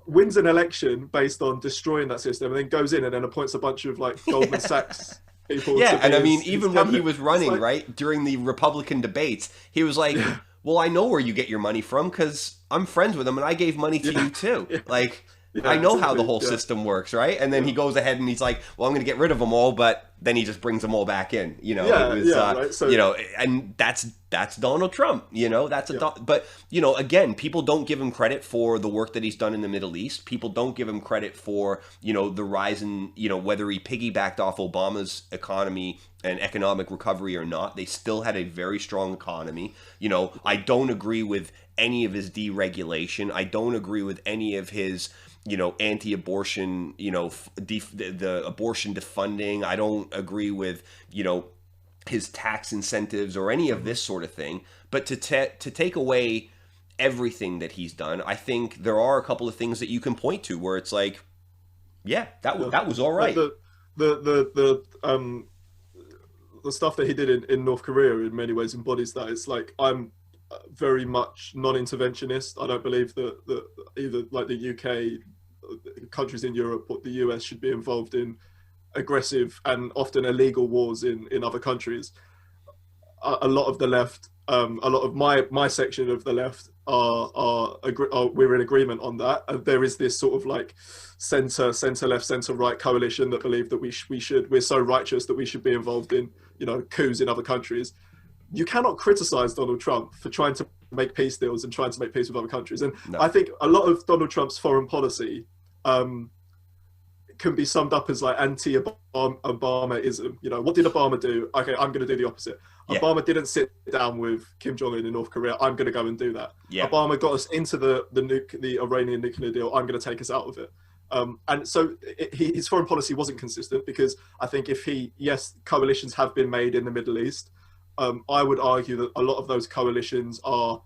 wins an election based on destroying that system, and then goes in and then appoints a bunch of like Goldman Sachs people Yeah, to be and I mean, his even when he cabinet. was It's running, like, right, during the Republican debates, he was like, well, I know where you get your money from because I'm friends with him and I gave money to you too. yeah, Like, yeah, I know how the exactly. whole Yeah, system works, right? And then yeah, he goes ahead and he's like, well, I'm going to get rid of them all, but then he just brings them all back in. It yeah, was, yeah. Right. So and that's Donald Trump. That's yeah, but again, people don't give him credit for the work that he's done in the Middle East. People don't give him credit for the rise in whether he piggybacked off Obama's economy and economic recovery or not. They still had a very strong economy. I don't agree with any of his deregulation. I don't agree with any of his anti-abortion, the abortion defunding. I don't agree with, his tax incentives or any of this sort of thing. But to take away everything that he's done, I think there are a couple of things that you can point to where it's like, yeah, yeah. that was all Like right. the stuff that he did in North Korea in many ways embodies that. It's like I'm very much non-interventionist. I don't believe that either like the UK, countries in Europe, or the US should be involved in aggressive and often illegal wars in other countries. A lot of the left, a lot of my section of the left are we're in agreement on that. And there is this sort of like center left, center right coalition that believe that we're so righteous that we should be involved in coups in other countries. You cannot criticize Donald Trump for trying to make peace deals and trying to make peace with other countries. And No. I think a lot of Donald Trump's foreign policy can be summed up as like anti-Obamaism. What did Obama do? Okay, I'm going to do the opposite. Yeah. Obama didn't sit down with Kim Jong-un in North Korea. I'm going to go and do that. Yeah. Obama got us into the Iranian nuclear deal. I'm going to take us out of it. And so his foreign policy wasn't consistent because I think yes, coalitions have been made in the Middle East. I would argue that a lot of those coalitions are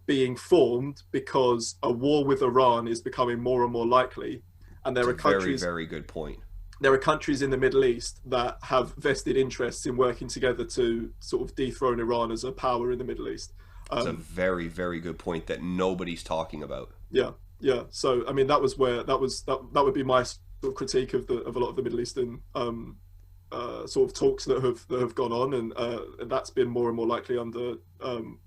being formed because a war with Iran is becoming more and more likely. And there are countries, very, very good point. There are countries in the Middle East that have vested interests in working together to sort of dethrone Iran as a power in the Middle East. It's a very, very good point that nobody's talking about. Yeah, yeah. So I mean, that would be my sort of critique of a lot of the Middle Eastern sort of talks that have gone on, and that's been more and more likely under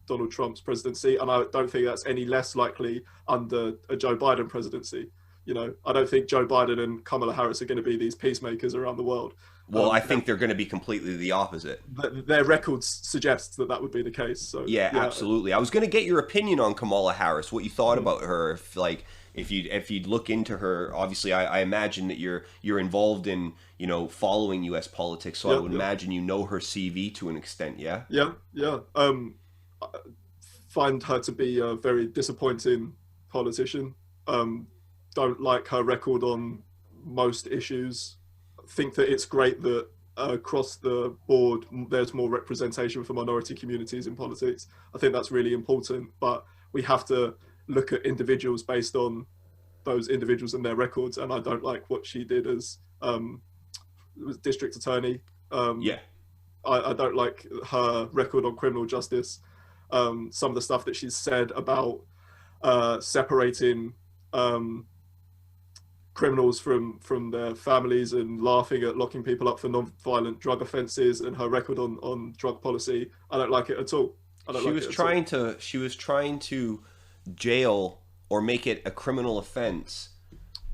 Donald Trump's presidency, and I don't think that's any less likely under a Joe Biden presidency. I don't think Joe Biden and Kamala Harris are going to be these peacemakers around the world. Well, I think they're going to be completely the opposite. Their records suggest that would be the case. So yeah, absolutely. I was going to get your opinion on Kamala Harris, what you thought about her. If you'd look into her, obviously, I imagine that you're involved in following U.S. politics, so I would imagine you know her CV to an extent. Yeah. Yeah. I find her to be a very disappointing politician. Don't like her record on most issues. Think that it's great that across the board there's more representation for minority communities in politics. I think that's really important, but we have to look at individuals based on those individuals and their records, and I don't like what she did as district attorney. I don't like her record on criminal justice. Some of the stuff that she's said about separating criminals from their families and laughing at locking people up for non-violent drug offences, and her record on drug policy, I don't like it at all. She was trying to jail or make it a criminal offense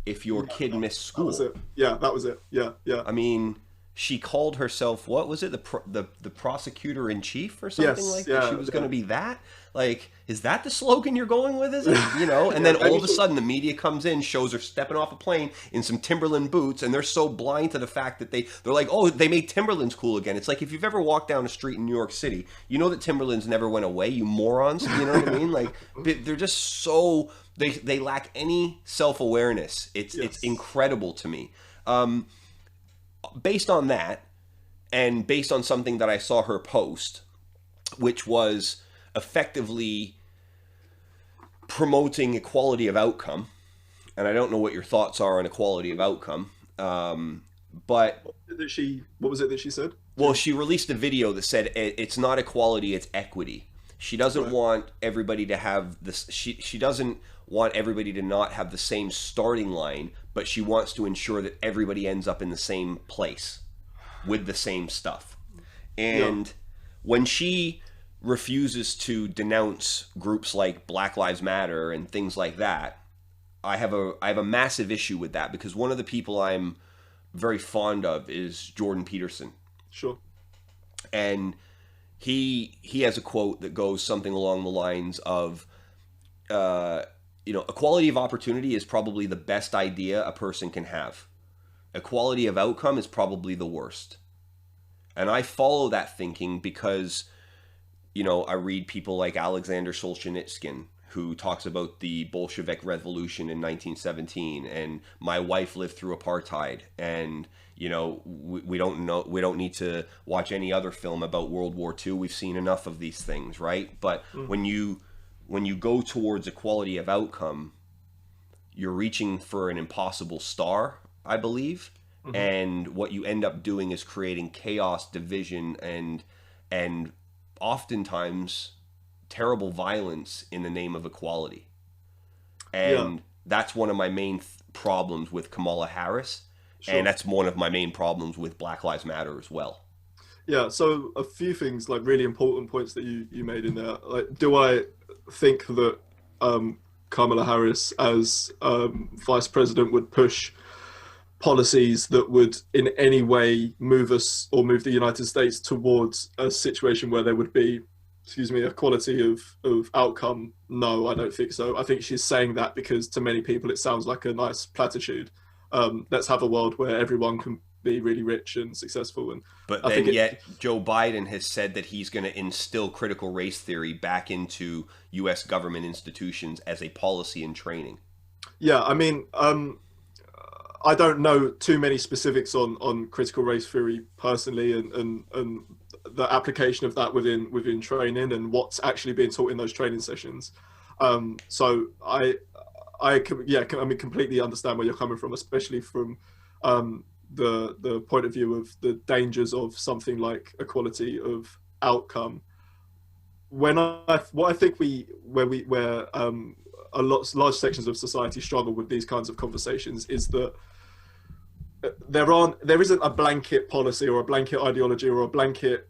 if your kid missed school. That was it. Yeah, that was it. Yeah. I mean, she called herself, what was it, the prosecutor in chief or something Yes, like that. She yeah, was going yeah, to be that. Like, is that the slogan you're going with? Is it, you know? And yeah. then all Maybe of a sudden, the media comes in, shows her stepping off a plane in some Timberland boots, and they're so blind to the fact that they're like, oh, they made Timberlands cool again. It's like if you've ever walked down a street in New York City, you know that Timberlands never went away. You morons. You know what I mean? Like, they're just so they lack any self awareness. It's yes, incredible to me. Based on that, and based on something that I saw her post, which was effectively promoting equality of outcome, and I don't know what your thoughts are on equality of outcome, but what was it that she said? well, she released a video that said it's not equality, it's equity. She doesn't Right. want everybody to have this. She doesn't want everybody to not have the same starting line, but she wants to ensure that everybody ends up in the same place with the same stuff. Yeah. And when she refuses to denounce groups like Black Lives Matter and things like that, I have a massive issue with that, because one of the people I'm very fond of is Jordan Peterson. Sure. And he has a quote that goes something along the lines of equality of opportunity is probably the best idea a person can have. Equality of outcome is probably the worst. And I follow that thinking because, I read people like Alexander Solzhenitsyn, who talks about the Bolshevik Revolution in 1917, and my wife lived through apartheid, and we don't need to watch any other film about World War II. We've seen enough of these things, right? But when you go towards equality of outcome, you're reaching for an impossible star, I believe. And what you end up doing is creating chaos, division, and oftentimes terrible violence in the name of equality. Yeah. And that's one of my main problems with Kamala Harris, and Sure. that's one of my main problems with Black Lives Matter as well. Yeah. So a few things, like really important points that you made in there. Like, do I think that Kamala Harris as vice president would push policies that would in any way move us or move the United States towards a situation where there would be, equality of outcome? No, I don't think so. I think she's saying that because to many people it sounds like a nice platitude. Let's have a world where everyone can be really rich and successful. And But I think then yet Joe Biden has said that he's going to instill critical race theory back into U.S. government institutions as a policy and training. yeah, I mean, I don't know too many specifics on critical race theory personally, and the application of that within training and what's actually being taught in those training sessions. So I mean, completely understand where you're coming from, especially from the point of view of the dangers of something like equality of outcome. What I think where large sections of society struggle with these kinds of conversations is that there isn't a blanket policy or a blanket ideology or a blanket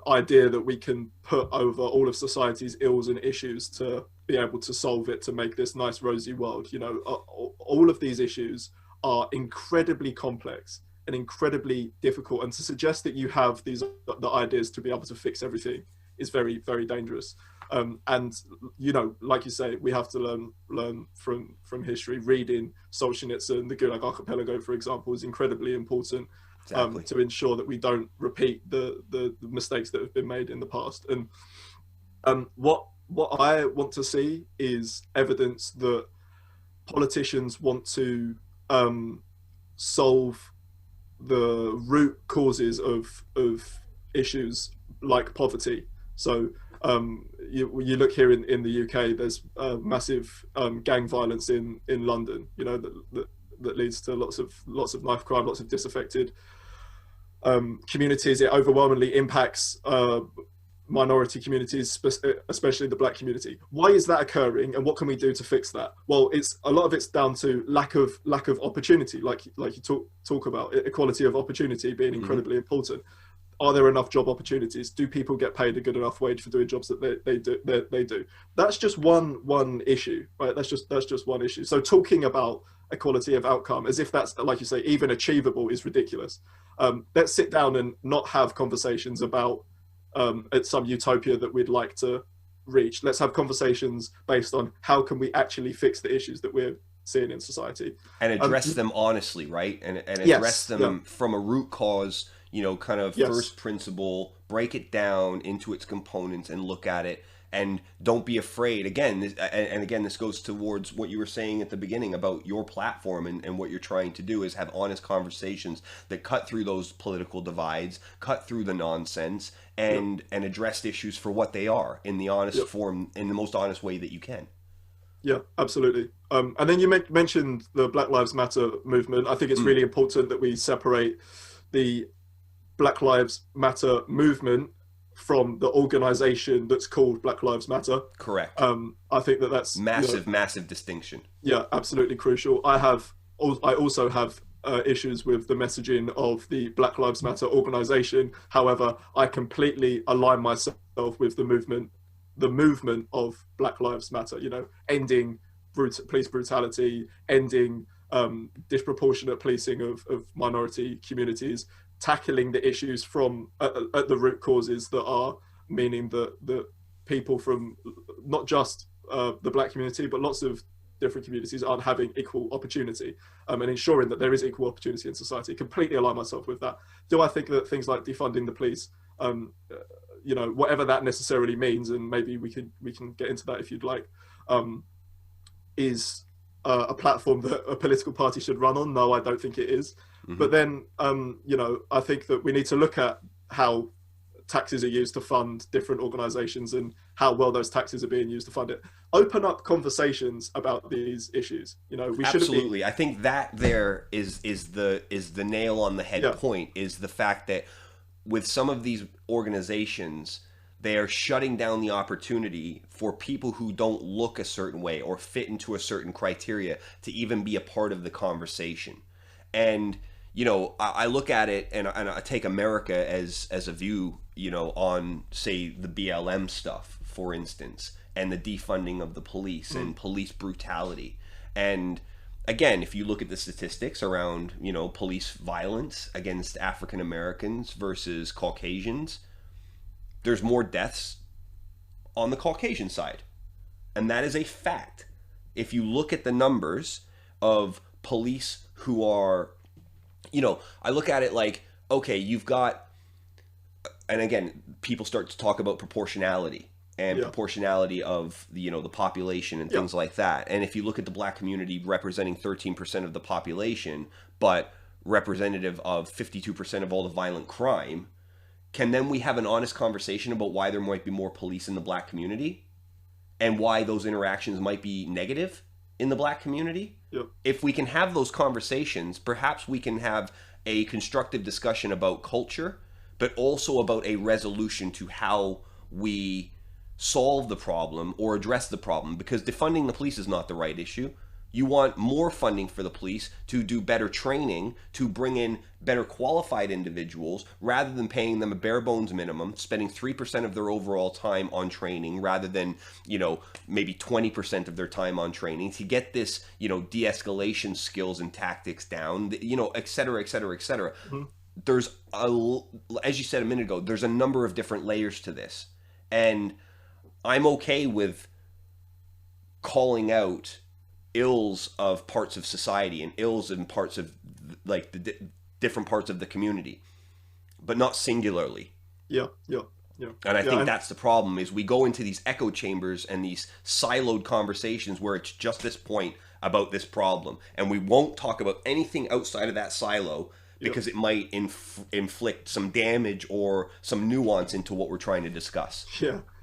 idea that we can put over all of society's ills and issues to be able to solve it, to make this nice rosy world. All of these issues are incredibly complex and incredibly difficult, and to suggest that you have the ideas to be able to fix everything is very, very dangerous. And like you say, we have to learn from history. Reading Solzhenitsyn, the Gulag Archipelago, for example, is incredibly important. Exactly. To ensure that we don't repeat the mistakes that have been made in the past. And what I want to see is evidence that politicians want to solve the root causes of issues like poverty. So you look here in the UK, there's massive gang violence in London. That leads to lots of knife crime, lots of disaffected communities. It overwhelmingly impacts minority communities, especially the Black community. Why is that occurring, and what can we do to fix that? Well, a lot of it's down to lack of opportunity, like you talk about equality of opportunity being incredibly important. Are there enough job opportunities? Do people get paid a good enough wage for doing jobs that they do? That's just one issue, right? That's just one issue. So talking about equality of outcome, as if that's, like you say, even achievable is ridiculous. Let's sit down and not have conversations about it's some utopia that we'd like to reach. Let's have conversations based on how can we actually fix the issues that we're seeing in society. And address them honestly, right? And address Yes, yeah, them from a root cause, kind of yes, first principle, break it down into its components and look at it. And don't be afraid. Again, and again, this goes towards what you were saying at the beginning about your platform and what you're trying to do is have honest conversations that cut through those political divides, cut through the nonsense, and address issues for what they are in the honest form, in the most honest way that you can. yeah, absolutely. And then you mentioned the Black Lives Matter movement. I think it's really important that we separate the Black Lives Matter movement from the organization that's called Black Lives Matter. Correct. I think that's massive distinction. Yeah, absolutely crucial. I also have issues with the messaging of the Black Lives Matter organization. However, I completely align myself with the movement of Black Lives Matter. Ending police brutality, ending disproportionate policing of minority communities, tackling the issues from at the root causes that are meaning that people from not just the Black community but lots of different communities aren't having equal opportunity, and ensuring that there is equal opportunity in society. Completely align myself with that. Do I think that things like defunding the police, whatever that necessarily means, and maybe we can get into that if you'd like, is a platform that a political party should run on? No, I don't think it is. But then, I think that we need to look at how taxes are used to fund different organizations and how well those taxes are being used to fund it. Open up conversations about these issues. We absolutely. I think that there is the nail on the head point, is the fact that with some of these organizations, they are shutting down the opportunity for people who don't look a certain way or fit into a certain criteria to even be a part of the conversation. And I look at it and I take America as a view, on, say, the BLM stuff, for instance, and the defunding of the police and police brutality. And again, if you look at the statistics around, police violence against African Americans versus Caucasians, there's more deaths on the Caucasian side. And that is a fact. If you look at the numbers of police who are, I look at it like, okay, you've got, and again, people start to talk about proportionality and proportionality of the population and things like that. And if you look at the Black community representing 13% of the population, but representative of 52% of all the violent crime, can then we have an honest conversation about why there might be more police in the Black community and why those interactions might be negative in the Black community? If we can have those conversations, perhaps we can have a constructive discussion about culture, but also about a resolution to how we solve the problem or address the problem, because defunding the police is not the right issue. You want more funding for the police to do better training, to bring in better qualified individuals, rather than paying them a bare bones minimum, spending 3% of their overall time on training, rather than, maybe 20% of their time on training, to get this, de-escalation skills and tactics down, et cetera, et cetera, et cetera. There's, as you said a minute ago, there's a number of different layers to this. And I'm okay with calling out ills of parts of society and ills in parts of like the different parts of the community, but not singularly. Yeah. And I think that's the problem, is we go into these echo chambers and these siloed conversations where it's just this point about this problem, and we won't talk about anything outside of that silo because it might inflict some damage or some nuance into what we're trying to discuss.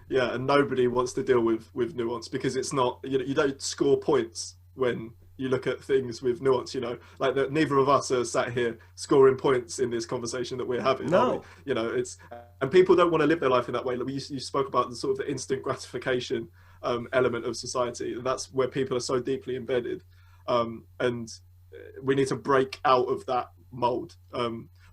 Yeah, and nobody wants to deal with nuance, because it's not, you don't score points when you look at things with nuance. Like that, neither of us are sat here scoring points in this conversation that we're having. No, it's, and people don't want to live their life in that way. Like you spoke about the sort of the instant gratification element of society, and that's where people are so deeply embedded, and we need to break out of that mold.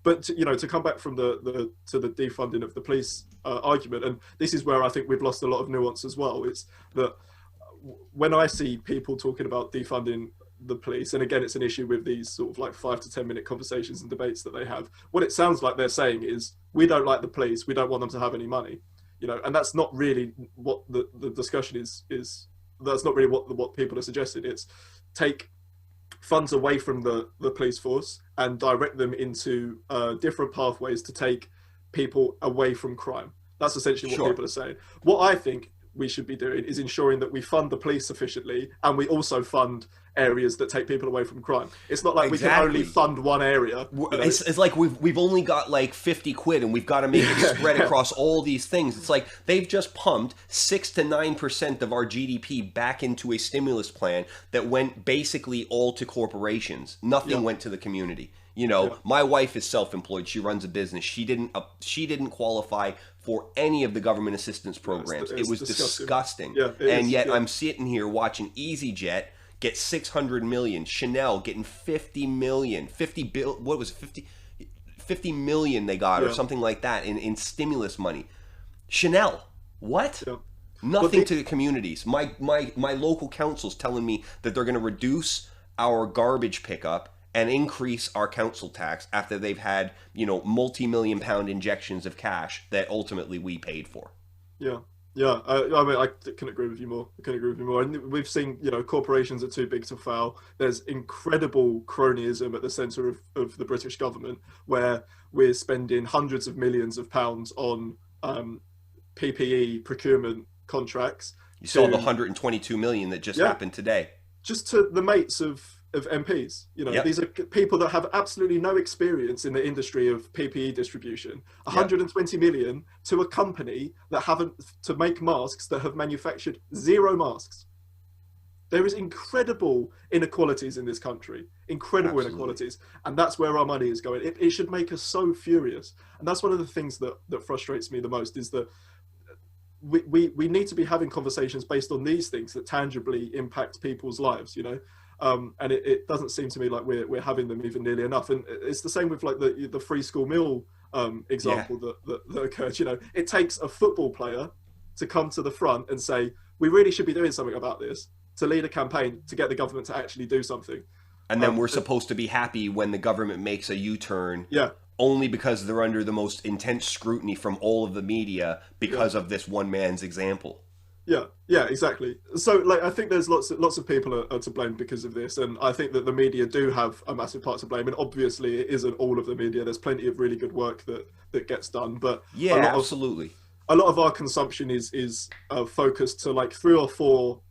But to come back from the defunding of the police argument, and this is where I think we've lost a lot of nuance as well. It's that when I see people talking about defunding the police. And again, it's an issue with these sort of like 5 to 10 minute conversations and debates that they have. What it sounds like they're saying is, we don't like the police, we don't want them to have any money, you know, and that's not really what the discussion is. That's not really what people are suggesting. It's take funds away from the police force and direct them into different pathways to take people away from crime. That's essentially what people are saying. What I think we should be doing is ensuring that we fund the police sufficiently, and we also fund areas that take people away from crime. It's not like we can only fund one area. You know? It's like we've only got like 50 quid and we've got to make it spread across all these things. It's like they've just pumped 6 to 9% of our GDP back into a stimulus plan that went basically all to corporations. Nothing went to the community. You know, my wife is self-employed. She runs a business. She didn't qualify for any of the government assistance programs. It was disgusting. And yet I'm sitting here watching EasyJet get 600 million, Chanel getting 50 million, 50 million they got, or something like that in stimulus money. Chanel, what? Nothing to the communities. My local council's telling me that they're going to reduce our garbage pickup and increase our council tax after they've had, you know, multi-million pound injections of cash that ultimately we paid for. I mean, I couldn't agree with you more. And we've seen, you know, corporations are too big to fail. There's incredible cronyism at the centre of the British government, where we're spending hundreds of millions of pounds on PPE procurement contracts. You saw the 122 million that just happened today. Just to the mates of MPs, you know, these are people that have absolutely no experience in the industry of PPE distribution. 120 million to a company that to make masks that have manufactured 0 masks. There is incredible inequalities in this country, inequalities, and that's where our money is going. It should make us so furious, and that's one of the things that frustrates me the most, is that we need to be having conversations based on these things that tangibly impact people's lives, you know. And it doesn't seem to me like we're having them even nearly enough. And it's the same with like the free school meal example that occurred. You know, it takes a football player to come to the front and say, we really should be doing something about this, to lead a campaign to get the government to actually do something. And then we're supposed to be happy when the government makes a U-turn. Only because they're under the most intense scrutiny from all of the media because of this one man's example. Yeah, exactly. So, like, I think there's lots of people are to blame because of this, and I think that the media do have a massive part to blame. And obviously, it isn't all of the media. There's plenty of really good work that gets done, but absolutely, a lot of our consumption is focused to like 3 or 4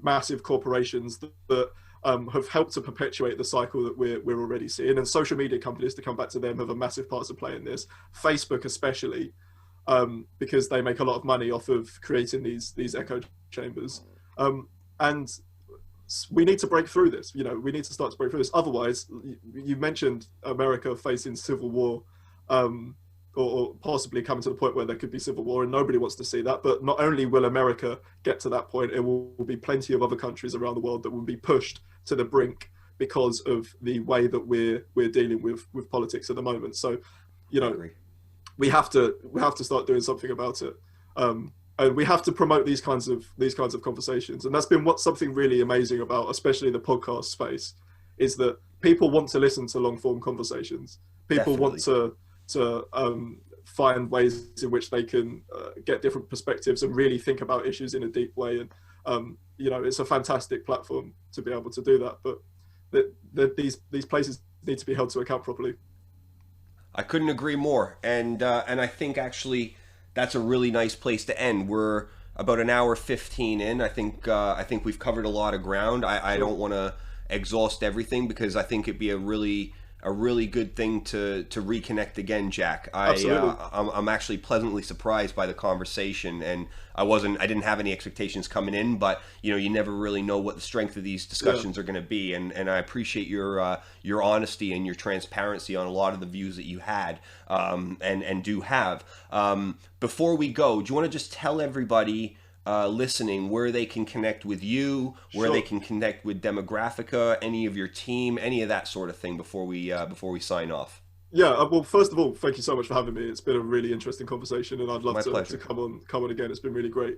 massive corporations that have helped to perpetuate the cycle that we're already seeing. And social media companies, to come back to them, have a massive part to play in this. Facebook especially. Because they make a lot of money off of creating these echo chambers, and we need to break through this. You know, we need to start to break through this. Otherwise, you mentioned America facing civil war, or possibly coming to the point where there could be civil war, and nobody wants to see that. But not only will America get to that point, it will be plenty of other countries around the world that will be pushed to the brink because of the way that we're dealing with politics at the moment. So, you know, we have to start doing something about it, and we have to promote these kinds of conversations. And that's been something really amazing about, especially the podcast space, is that people want to listen to long form conversations. People want to find ways in which they can get different perspectives and really think about issues in a deep way. And you know, it's a fantastic platform to be able to do that. But these places need to be held to account properly. I couldn't agree more, and I think actually that's a really nice place to end. We're about an hour 15 in. I think we've covered a lot of ground. I don't want to exhaust everything because I think it'd be a really good thing to reconnect again, Jack. I'm actually pleasantly surprised by the conversation, and I didn't have any expectations coming in, but you know, you never really know what the strength of these discussions are going to be, and I appreciate your honesty and your transparency on a lot of the views that you had and do have. Before we go, do you want to just tell everybody listening where they can connect with you, where they can connect with Demographica, any of your team, any of that sort of thing before we sign off? Yeah, well, first of all, thank you so much for having me. It's been a really interesting conversation, and I'd love to come on again. It's been really great.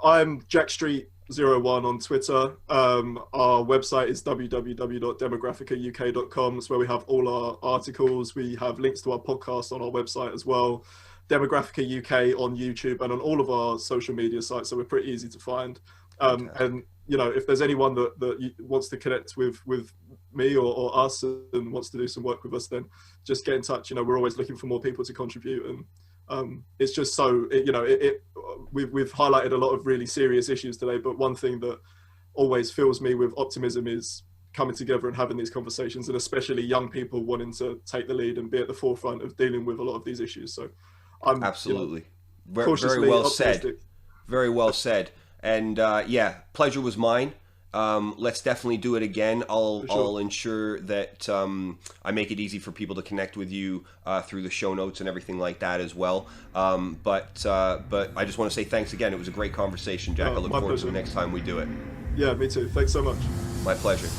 I'm Jack Street Jack01 on Twitter. Our website is www.demographicauk.com. It's where we have all our articles. We have links to our podcast on our website as well. Demographica UK on YouTube and on all of our social media sites. So we're pretty easy to find. And you know, if there's anyone that wants to connect with me or us and wants to do some work with us, then just get in touch. You know, we're always looking for more people to contribute, and it's just so we've highlighted a lot of really serious issues today, but one thing that always fills me with optimism is coming together and having these conversations, and especially young people wanting to take the lead and be at the forefront of dealing with a lot of these issues. So I'm absolutely, cautiously very well optimistic. said. Very well said. And yeah, pleasure was mine. Let's definitely do it again. I'll ensure that I make it easy for people to connect with you through the show notes and everything like that as well. But I just want to say thanks again. It was a great conversation, Jack. I look forward to the next time we do it. Yeah, me too. Thanks so much. My pleasure.